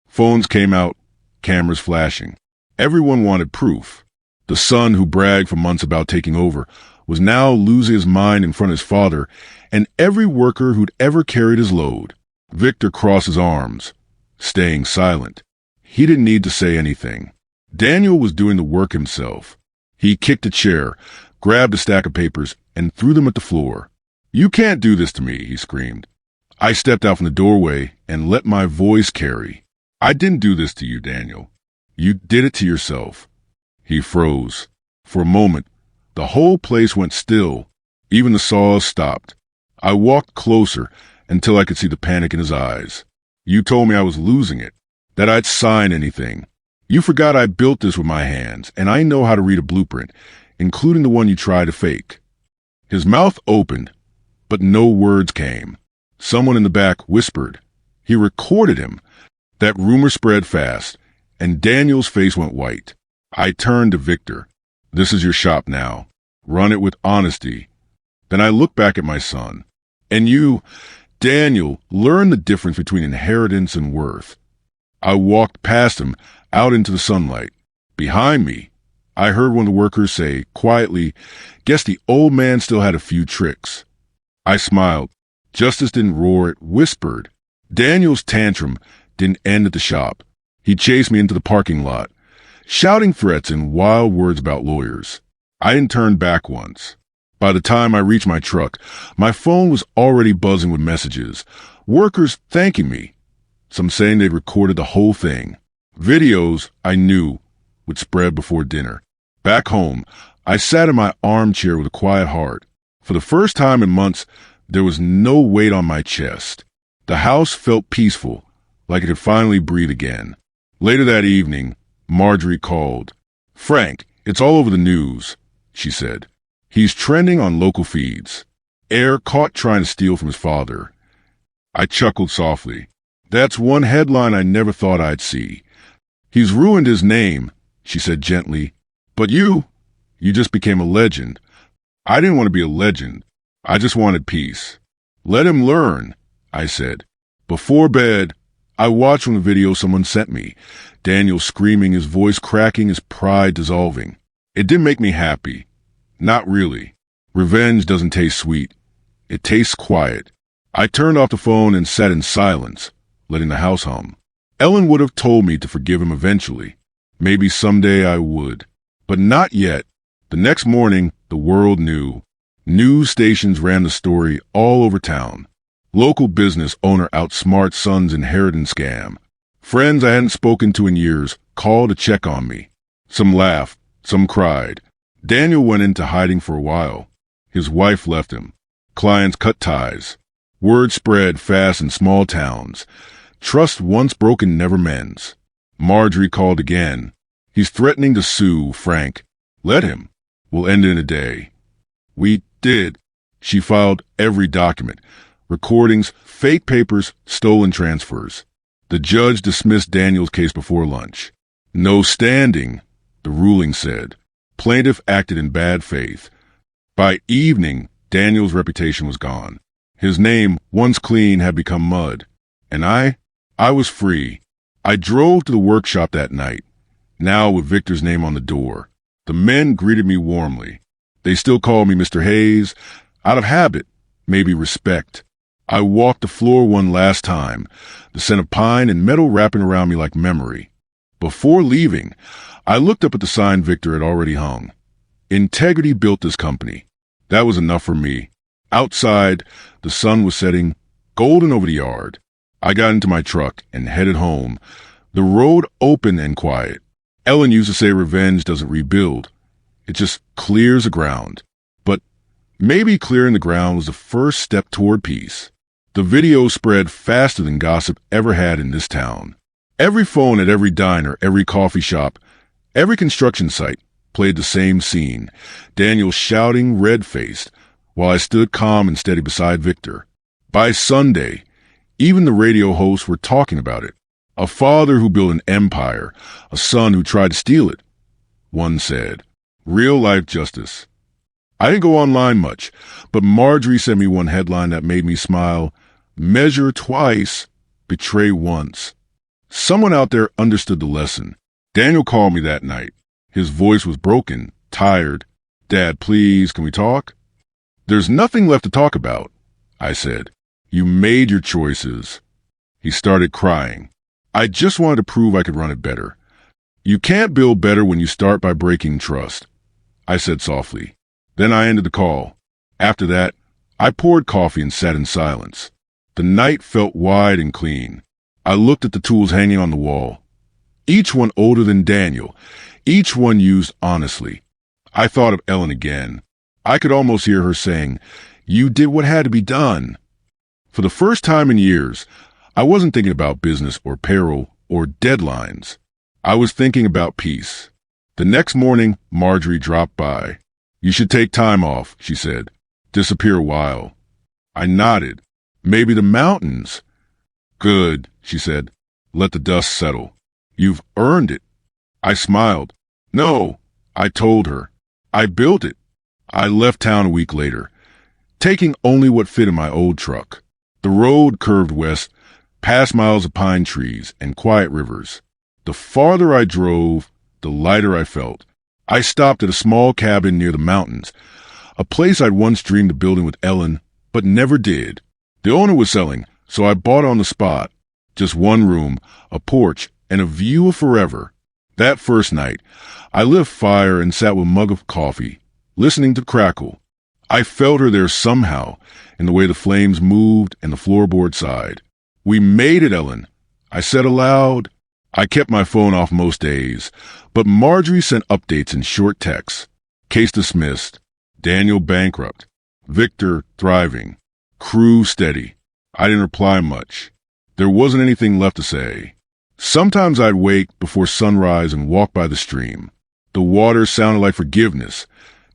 Phones came out, cameras flashing. Everyone wanted proof. The son who bragged for months about taking over was now losing his mind in front of his father and every worker who'd ever carried his load. Victor crossed his arms, staying silent. He didn't need to say anything. Daniel was doing the work himself. He kicked a chair, grabbed a stack of papers, and threw them at the floor. You can't do this to me, he screamed. I stepped out from the doorway and let my voice carry. I didn't do this to you, Daniel. You did it to yourself. He froze. For a moment, the whole place went still. Even the saws stopped. I walked closer until I could see the panic in his eyes. You told me I was losing it, that I'd sign anything. You forgot I built this with my hands, and I know how to read a blueprint, including the one you tried to fake. His mouth opened, but no words came. Someone in the back whispered. He recorded him. That rumor spread fast, and Daniel's face went white. I turned to Victor. This is your shop now. Run it with honesty. Then I looked back at my son. And you, Daniel, learn the difference between inheritance and worth. I walked past him, out into the sunlight. Behind me, I heard one of the workers say, quietly, Guess the old man still had a few tricks. I smiled. Justice didn't roar, it whispered. Daniel's tantrum didn't end at the shop. He chased me into the parking lot, shouting threats and wild words about lawyers. I didn't turn back once. By the time I reached my truck, my phone was already buzzing with messages. Workers thanking me. Some saying they'd recorded the whole thing. Videos, I knew, would spread before dinner. Back home, I sat in my armchair with a quiet heart. For the first time in months, there was no weight on my chest. The house felt peaceful, like it had finally breathed again. Later that evening, Marjorie called. Frank, it's all over the news, she said. He's trending on local feeds. Heir caught trying to steal from his father. I chuckled softly. That's one headline I never thought I'd see. He's ruined his name, she said gently. But you just became a legend. I didn't want to be a legend. I just wanted peace. Let him learn, I said. Before bed, I watched one of the videos someone sent me. Daniel screaming, his voice cracking, his pride dissolving. It didn't make me happy. Not really. Revenge doesn't taste sweet. It tastes quiet. I turned off the phone and sat in silence, letting the house hum. Ellen would have told me to forgive him eventually. Maybe someday I would. But not yet. The next morning, the world knew. News stations ran the story all over town. Local business owner outsmarts son's inheritance scam. Friends I hadn't spoken to in years called to check on me. Some laughed, some cried. Daniel went into hiding for a while. His wife left him. Clients cut ties. Word spread fast in small towns. Trust once broken never mends. Marjorie called again. He's threatening to sue Frank. Let him. We'll end in a day. We did. She filed every document. Recordings, fake papers, stolen transfers. The judge dismissed Daniel's case before lunch. No standing, the ruling said. Plaintiff acted in bad faith. By evening, Daniel's reputation was gone. His name, once clean, had become mud. And I was free. I drove to the workshop that night, now with Victor's name on the door. The men greeted me warmly. They still call me Mr. Hayes, out of habit, maybe respect. I walked the floor one last time, the scent of pine and metal wrapping around me like memory. Before leaving, I looked up at the sign Victor had already hung. Integrity built this company. That was enough for me. Outside, the sun was setting, golden over the yard. I got into my truck and headed home. The road open and quiet. Ellen used to say revenge doesn't rebuild. It just clears the ground. But maybe clearing the ground was the first step toward peace. The video spread faster than gossip ever had in this town. Every phone at every diner, every coffee shop, every construction site played the same scene. Daniel shouting, red-faced, while I stood calm and steady beside Victor. By Sunday, even the radio hosts were talking about it. A father who built an empire, a son who tried to steal it. One said, real-life justice. I didn't go online much, but Marjorie sent me one headline that made me smile. Measure twice, betray once. Someone out there understood the lesson. Daniel called me that night. His voice was broken, tired. Dad, please, can we talk? There's nothing left to talk about, I said. You made your choices. He started crying. I just wanted to prove I could run it better. You can't build better when you start by breaking trust, I said softly. Then I ended the call. After that, I poured coffee and sat in silence. The night felt wide and clean. I looked at the tools hanging on the wall. Each one older than Daniel, each one used honestly. I thought of Ellen again. I could almost hear her saying, you did what had to be done. For the first time in years, I wasn't thinking about business or payroll or deadlines. I was thinking about peace. The next morning, Marjorie dropped by. You should take time off, she said. Disappear a while. I nodded. Maybe the mountains. Good, she said. Let the dust settle. You've earned it. I smiled. No, I told her. I built it. I left town a week later, taking only what fit in my old truck. The road curved west, past miles of pine trees and quiet rivers. The farther I drove, the lighter I felt. I stopped at a small cabin near the mountains, a place I'd once dreamed of building with Ellen, but never did. The owner was selling, so I bought on the spot. Just one room, a porch, and a view of forever. That first night, I lit a fire and sat with a mug of coffee, listening to crackle. I felt her there somehow, in the way the flames moved and the floorboard sighed. We made it, Ellen, I said aloud. I kept my phone off most days, but Marjorie sent updates in short texts. Case dismissed. Daniel bankrupt. Victor thriving. Crew steady. I didn't reply much. There wasn't anything left to say. Sometimes I'd wake before sunrise and walk by the stream. The water sounded like forgiveness.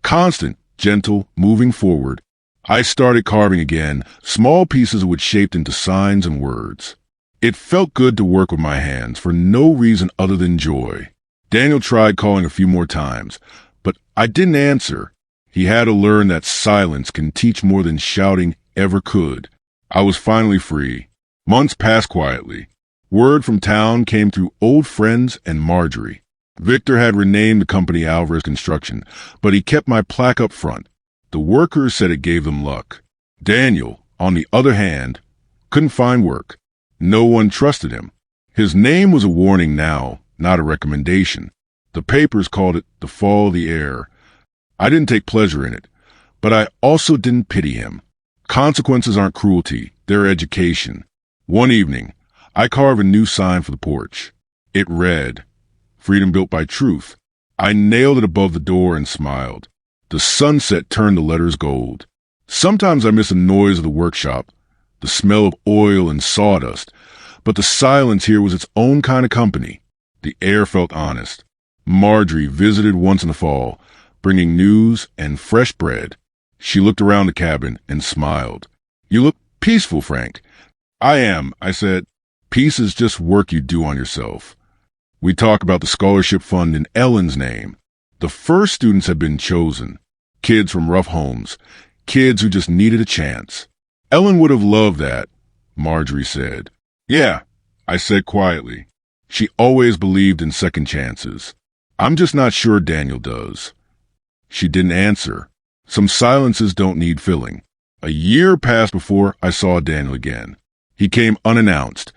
Constant, gentle, moving forward. I started carving again, small pieces of which shaped into signs and words. It felt good to work with my hands for no reason other than joy. Daniel tried calling a few more times, but I didn't answer. He had to learn that silence can teach more than shouting ever could. I was finally free. Months passed quietly. Word from town came through old friends and Marjorie. Victor had renamed the company Alvarez Construction, but he kept my plaque up front. The workers said it gave them luck. Daniel, on the other hand, couldn't find work. No one trusted him. His name was a warning now, not a recommendation. The papers called it the fall of the heir. I didn't take pleasure in it, but I also didn't pity him. Consequences aren't cruelty, they're education. One evening, I carved a new sign for the porch. It read, "Freedom built by truth." I nailed it above the door and smiled. The sunset turned the letters gold. Sometimes I miss the noise of the workshop, the smell of oil and sawdust, but the silence here was its own kind of company. The air felt honest. Marjorie visited once in the fall, bringing news and fresh bread. She looked around the cabin and smiled. "You look peaceful, Frank." "I am," I said. "Peace is just work you do on yourself." We talk about the scholarship fund in Ellen's name. The first students had been chosen. Kids from rough homes. Kids who just needed a chance. "Ellen would have loved that," Marjorie said. "Yeah," I said quietly. She always believed in second chances. "I'm just not sure Daniel does." She didn't answer. Some silences don't need filling. A year passed before I saw Daniel again. He came unannounced,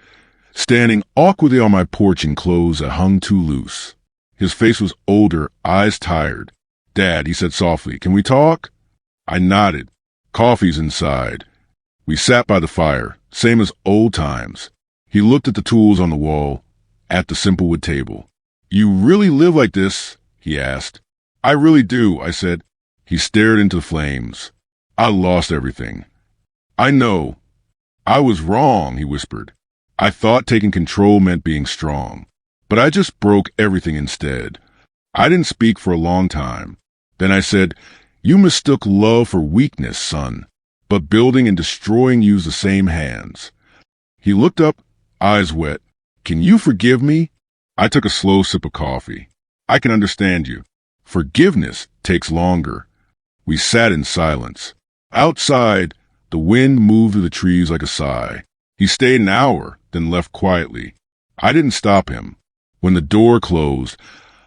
standing awkwardly on my porch in clothes that hung too loose. His face was older, eyes tired. "Dad," he said softly, "can we talk?" I nodded. "Coffee's inside." We sat by the fire, same as old times. He looked at the tools on the wall, at the simple wood table. "You really live like this?" he asked. "I really do," I said. He stared into the flames. "I lost everything." "I know. I was wrong," he whispered. "I thought taking control meant being strong. But I just broke everything instead." I didn't speak for a long time. Then I said, "You mistook love for weakness, son. But building and destroying use the same hands." He looked up, eyes wet. "Can you forgive me?" I took a slow sip of coffee. "I can understand you. Forgiveness takes longer." We sat in silence. Outside, the wind moved through the trees like a sigh. He stayed an hour, then left quietly. I didn't stop him. When the door closed,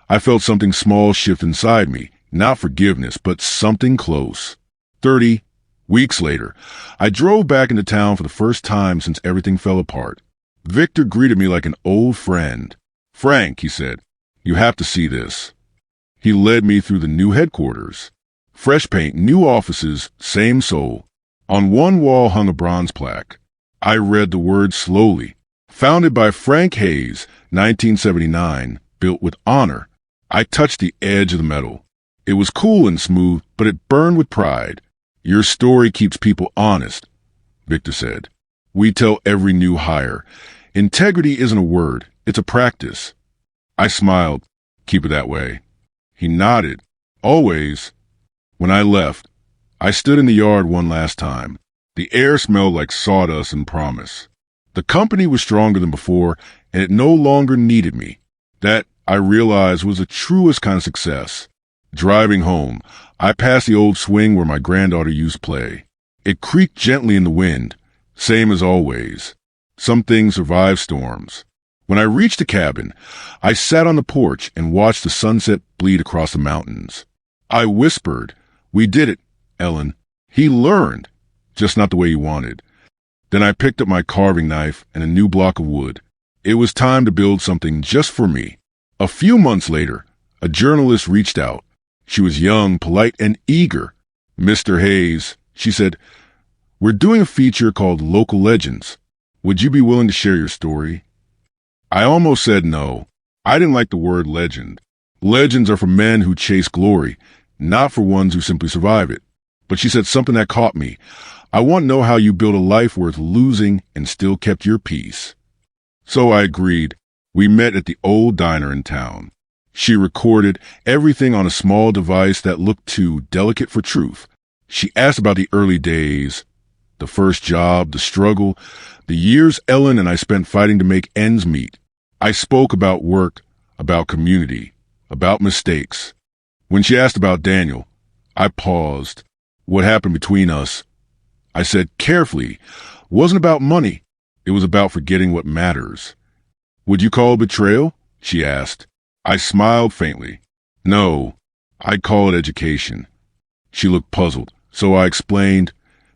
I felt something small shift inside me. Not forgiveness, but something close. 30 weeks later, I drove back into town for the first time since everything fell apart. Victor greeted me like an old friend. "Frank," he said, "you have to see this." He led me through the new headquarters. Fresh paint, new offices, same soul. On one wall hung a bronze plaque. I read the words slowly. "Founded by Frank Hayes, 1979, built with honor." I touched the edge of the metal. It was cool and smooth, but it burned with pride. "Your story keeps people honest," Victor said. "We tell every new hire. Integrity isn't a word, it's a practice." I smiled. "Keep it that way." He nodded. "Always." When I left, I stood in the yard one last time. The air smelled like sawdust and promise. The company was stronger than before, and it no longer needed me. That, I realized, was the truest kind of success. Driving home, I passed the old swing where my granddaughter used to play. It creaked gently in the wind, same as always. Some things survive storms. When I reached the cabin, I sat on the porch and watched the sunset bleed across the mountains. I whispered, "We did it, Ellen." He learned, just not the way he wanted. Then I picked up my carving knife and a new block of wood. It was time to build something just for me. A few months later, a journalist reached out. She was young, polite, and eager. "Mr. Hayes," she said, "we're doing a feature called Local Legends. Would you be willing to share your story?" I almost said no. I didn't like the word legend. Legends are for men who chase glory, not for ones who simply survive it. But she said something that caught me. "I want to know how you built a life worth losing and still kept your peace." So I agreed. We met at the old diner in town. She recorded everything on a small device that looked too delicate for truth. She asked about the early days, the first job, the struggle, the years Ellen and I spent fighting to make ends meet. I spoke about work, about community, about mistakes. When she asked about Daniel, I paused. What happened between us? I said carefully, wasn't about money. It was about forgetting what matters. "Would you call it betrayal?" she asked. I smiled faintly. "No, I'd call it education." She looked puzzled. So I explained,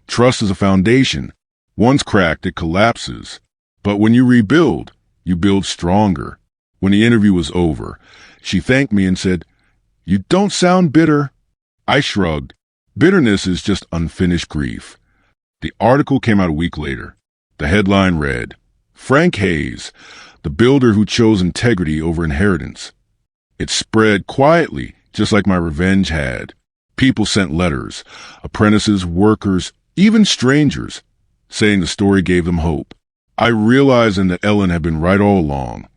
trust is a foundation. Once cracked, it collapses. But when you rebuild, you build stronger. When the interview was over, she thanked me and said, "You don't sound bitter." I shrugged. Bitterness is just unfinished grief. The article came out a week later. The headline read, "Frank Hayes, the builder who chose integrity over inheritance." It spread quietly, just like my revenge had. People sent letters, apprentices, workers, even strangers, saying the story gave them hope. I realized then that Ellen had been right all along.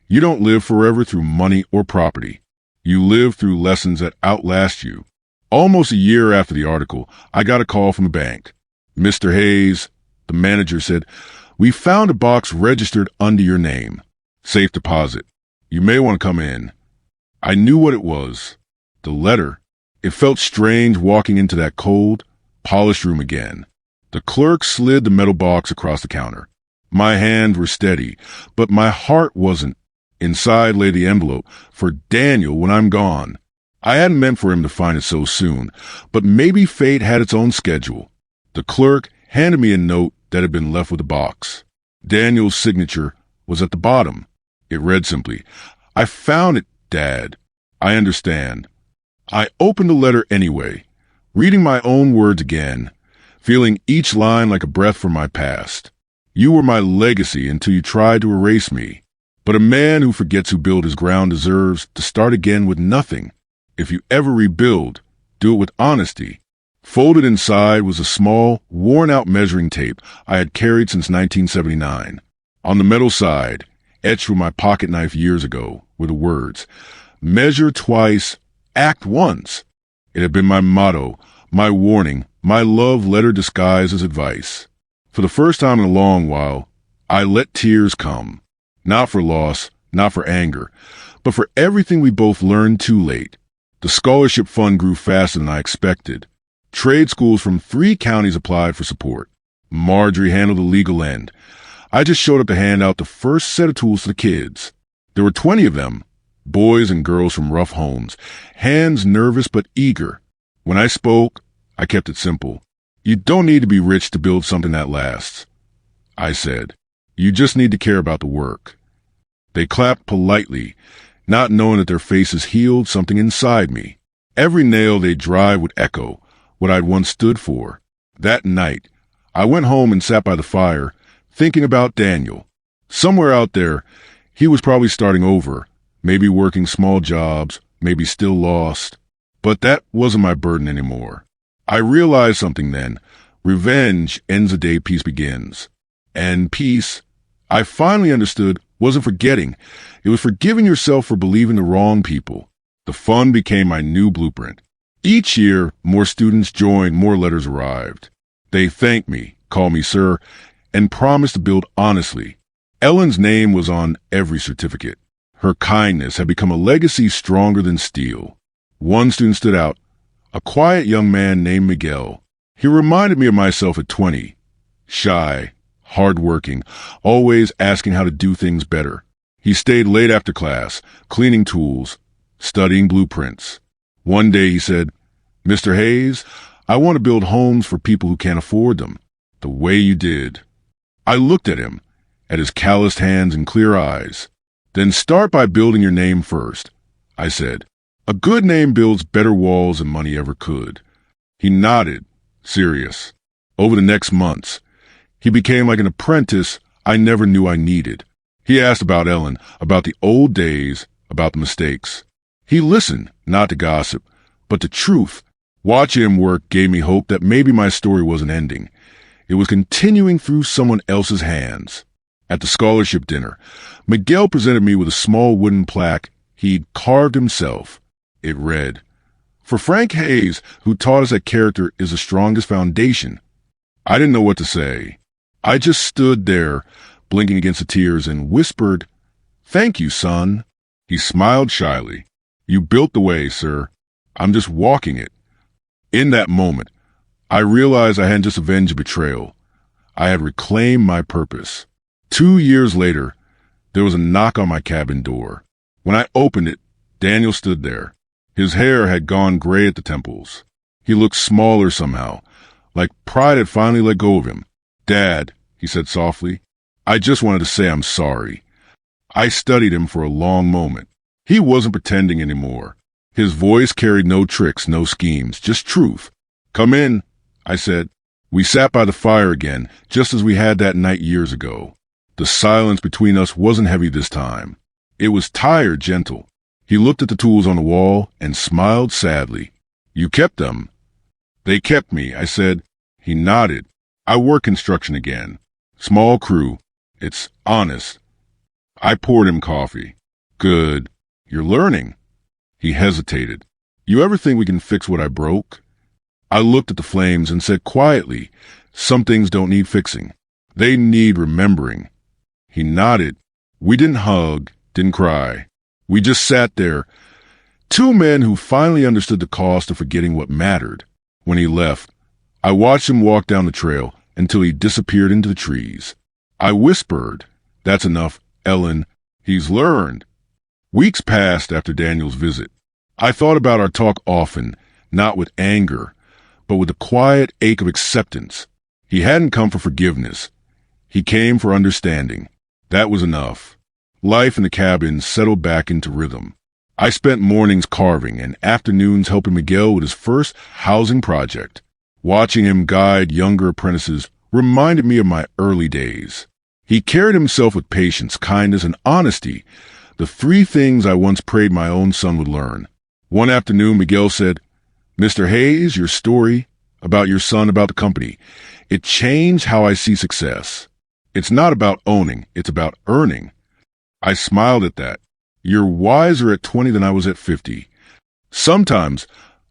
You don't live forever through money or property. You live through lessons that outlast you. Almost a year after the article, I got a call from the bank. "Mr. Hayes," the manager said, "we found a box registered under your name. Safe deposit. You may want to come in." I knew what it was. The letter. It felt strange walking into that cold, polished room again. The clerk slid the metal box across the counter. My hands were steady, but my heart wasn't. Inside lay the envelope, "For Daniel when I'm gone." I hadn't meant for him to find it so soon, but maybe fate had its own schedule. The clerk handed me a note that had been left with the box. Daniel's signature was at the bottom. It read simply, "I found it, Dad. I understand." I opened the letter anyway, reading my own words again, feeling each line like a breath from my past. "You were my legacy until you tried to erase me. But a man who forgets who built his ground deserves to start again with nothing. If you ever rebuild, do it with honesty." Folded inside was a small, worn-out measuring tape I had carried since 1979. On the metal side, etched with my pocket knife years ago, were the words, "Measure twice, act once." It had been my motto, my warning, my love letter disguised as advice. For the first time in a long while, I let tears come. Not for loss, not for anger, but for everything we both learned too late. The scholarship fund grew faster than I expected. Trade schools from 3 counties applied for support. Marjorie handled the legal end. I just showed up to hand out the first set of tools to the kids. There were 20 of them, boys and girls from rough homes, hands nervous but eager. When I spoke, I kept it simple. "You don't need to be rich to build something that lasts," I said. "You just need to care about the work." They clapped politely, not knowing that their faces healed something inside me. Every nail they'd drive would echo what I'd once stood for. That night, I went home and sat by the fire, thinking about Daniel. Somewhere out there, he was probably starting over, maybe working small jobs, maybe still lost. But that wasn't my burden anymore. I realized something then. Revenge ends the day peace begins. And peace, I finally understood, wasn't forgetting. It was forgiving yourself for believing the wrong people. The fund became my new blueprint. Each year, more students joined, more letters arrived. They thanked me, called me sir, and promised to build honestly. Ellen's name was on every certificate. Her kindness had become a legacy stronger than steel. One student stood out, a quiet young man named Miguel. He reminded me of myself at 20, shy, hardworking, always asking how to do things better. He stayed late after class, cleaning tools, studying blueprints. One day he said, "Mr. Hayes, I want to build homes for people who can't afford them, the way you did." I looked at him, at his calloused hands and clear eyes. "Then start by building your name first," I said. "A good name builds better walls than money ever could." He nodded, serious. Over the next months, he became like an apprentice I never knew I needed. He asked about Ellen, about the old days, about the mistakes. He listened, not to gossip, but to truth. Watching him work gave me hope that maybe my story wasn't ending. It was continuing through someone else's hands. At the scholarship dinner, Miguel presented me with a small wooden plaque he'd carved himself. It read, "For Frank Hayes, who taught us that character is the strongest foundation." I didn't know what to say. I just stood there, blinking against the tears, and whispered, "Thank you, son." He smiled shyly. "You built the way, sir. I'm just walking it." In that moment, I realized I hadn't just avenged a betrayal. I had reclaimed my purpose. 2 years later, there was a knock on my cabin door. When I opened it, Daniel stood there. His hair had gone gray at the temples. He looked smaller somehow, like pride had finally let go of him. "Dad," he said softly, "I just wanted to say I'm sorry." I studied him for a long moment. He wasn't pretending anymore. His voice carried no tricks, no schemes, just truth. "Come in," I said. We sat by the fire again, just as we had that night years ago. The silence between us wasn't heavy this time. It was tired, gentle. He looked at the tools on the wall and smiled sadly. "You kept them?" "They kept me," I said. He nodded. "I work construction again. Small crew. It's honest." I poured him coffee. "Good. You're learning." He hesitated. "You ever think we can fix what I broke?" I looked at the flames and said quietly, "Some things don't need fixing. They need remembering." He nodded. We didn't hug, didn't cry. We just sat there, two men who finally understood the cost of forgetting what mattered. When he left, I watched him walk down the trail until he disappeared into the trees. I whispered, "That's enough, Ellen. He's learned." Weeks passed after Daniel's visit. I thought about our talk often, not with anger, but with the quiet ache of acceptance. He hadn't come for forgiveness. He came for understanding. That was enough. Life in the cabin settled back into rhythm. I spent mornings carving and afternoons helping Miguel with his first housing project. Watching him guide younger apprentices reminded me of my early days. He carried himself with patience, kindness, and honesty, the three things I once prayed my own son would learn. One afternoon, Miguel said, "Mr. Hayes, your story about your son, about the company, it changed how I see success. It's not about owning, it's about earning." I smiled at that. "You're wiser at 20 than I was at 50. Sometimes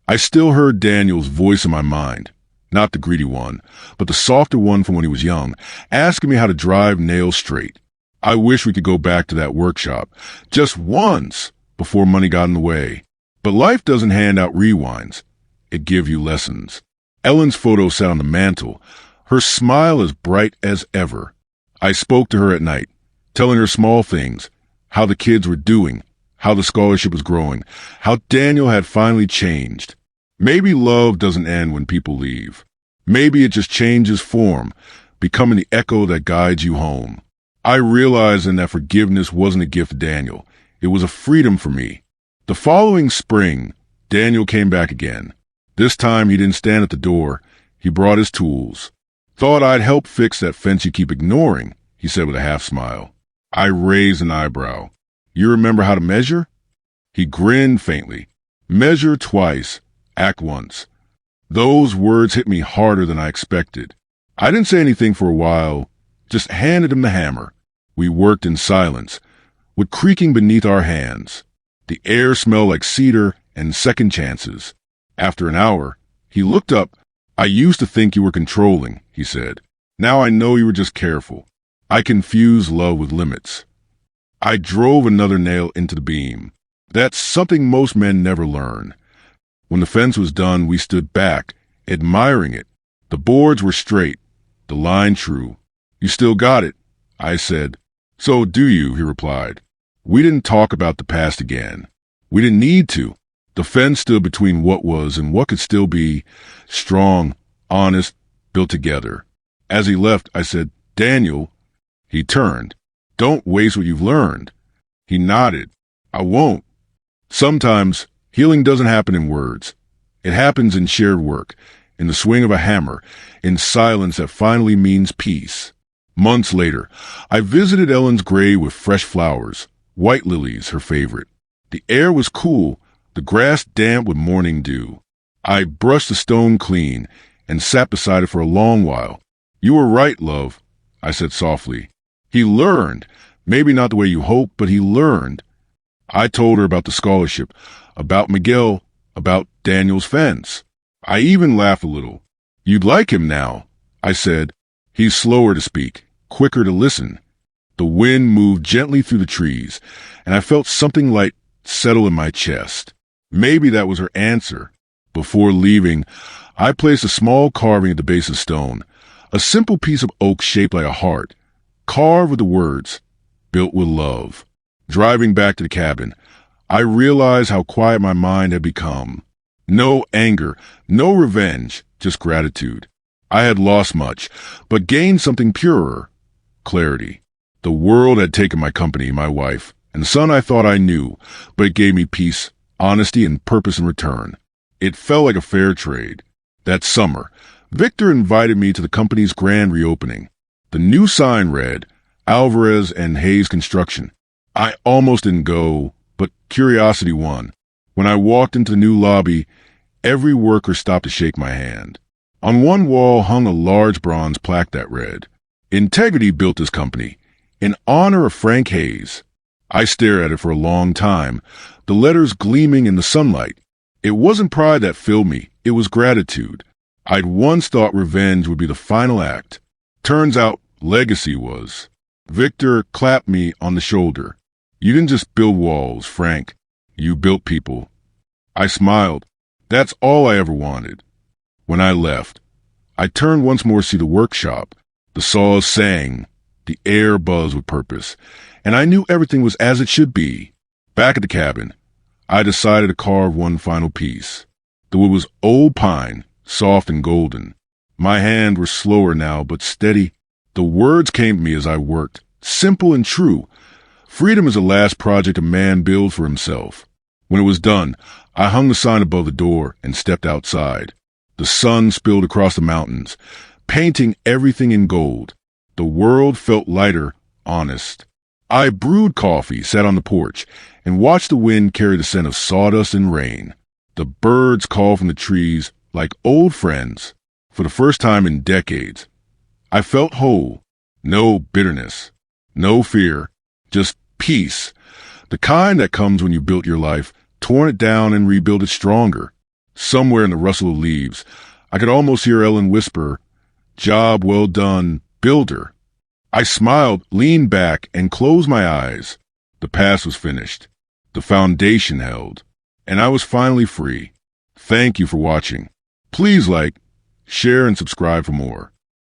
I still heard Daniel's voice in my mind, not the greedy one, but the softer one from when he was young, asking me how to drive nails straight. I wish we could go back to that workshop, just once, before money got in the way. But life doesn't hand out rewinds. It gives you lessons. Ellen's photo sat on the mantel, her smile as bright as ever. I spoke to her at night, telling her small things, how the kids were doing, how the scholarship was growing, how Daniel had finally changed. Maybe love doesn't end when people leave. Maybe it just changes form, becoming the echo that guides you home. I realized then that forgiveness wasn't a gift to Daniel. It was a freedom for me. The following spring, Daniel came back again. This time he didn't stand at the door. He brought his tools. "Thought I'd help fix that fence you keep ignoring," he said with a half smile. I raised an eyebrow. "You remember how to measure?" He grinned faintly. "Measure twice, act once." Those words hit me harder than I expected. I didn't say anything for a while, just handed him the hammer. We worked in silence, with creaking beneath our hands. The air smelled like cedar and second chances. After an hour, he looked up. "I used to think you were controlling," he said. "Now I know you were just careful. I confused love with limits." I drove another nail into the beam. That's something most men never learn. When the fence was done, we stood back, admiring it. The boards were straight, the line true. "You still got it," I said. "So do you," he replied. We didn't talk about the past again. We didn't need to. The fence stood between what was and what could still be, strong, honest, built together. As he left, I said, "Daniel." He turned. "Don't waste what you've learned." He nodded. "I won't." Sometimes healing doesn't happen in words. It happens in shared work, in the swing of a hammer, in silence that finally means peace. Months later, I visited Ellen's grave with fresh flowers, white lilies, her favorite. The air was cool, the grass damp with morning dew. I brushed the stone clean and sat beside it for a long while. "You were right, love," I said softly. "He learned, maybe not the way you hoped, but he learned." I told her about the scholarship, about Miguel, about Daniel's fence. I even laughed a little. "You'd like him now," I said. "He's slower to speak, quicker to listen." The wind moved gently through the trees, and I felt something light settle in my chest. Maybe that was her answer. Before leaving, I placed a small carving at the base of stone, a simple piece of oak shaped like a heart, carved with the words, "Built with love." Driving back to the cabin, I realized how quiet my mind had become. No anger, no revenge, just gratitude. I had lost much, but gained something purer. Clarity. The world had taken my company, my wife, and the son I thought I knew, but it gave me peace, honesty, and purpose in return. It felt like a fair trade. That summer, Victor invited me to the company's grand reopening. The new sign read, Alvarez and Hayes Construction. I almost didn't go, but curiosity won. When I walked into the new lobby, every worker stopped to shake my hand. On one wall hung a large bronze plaque that read, Integrity built this company, in honor of Frank Hayes. I stared at it for a long time, the letters gleaming in the sunlight. It wasn't pride that filled me, it was gratitude. I'd once thought revenge would be the final act. Turns out, legacy was. Victor clapped me on the shoulder. You didn't just build walls, Frank. You built people. I smiled. That's all I ever wanted. When I left, I turned once more to see the workshop. The saws sang, the air buzzed with purpose, and I knew everything was as it should be. Back at the cabin, I decided to carve one final piece. The wood was old pine, soft and golden. My hands were slower now, but steady. The words came to me as I worked, simple and true. Freedom is the last project a man builds for himself. When it was done, I hung the sign above the door and stepped outside. The sun spilled across the mountains, painting everything in gold. The world felt lighter, honest. I brewed coffee, sat on the porch, and watched the wind carry the scent of sawdust and rain. The birds called from the trees like old friends. For the first time in decades, I felt whole. No bitterness, no fear, just peace. The kind that comes when you built your life, torn it down and rebuild it stronger. Somewhere in the rustle of leaves, I could almost hear Ellen whisper, Job well done, builder. I smiled, leaned back, and closed my eyes. The past was finished. The foundation held. And I was finally free. Thank you for watching. Please like, share, and subscribe for more.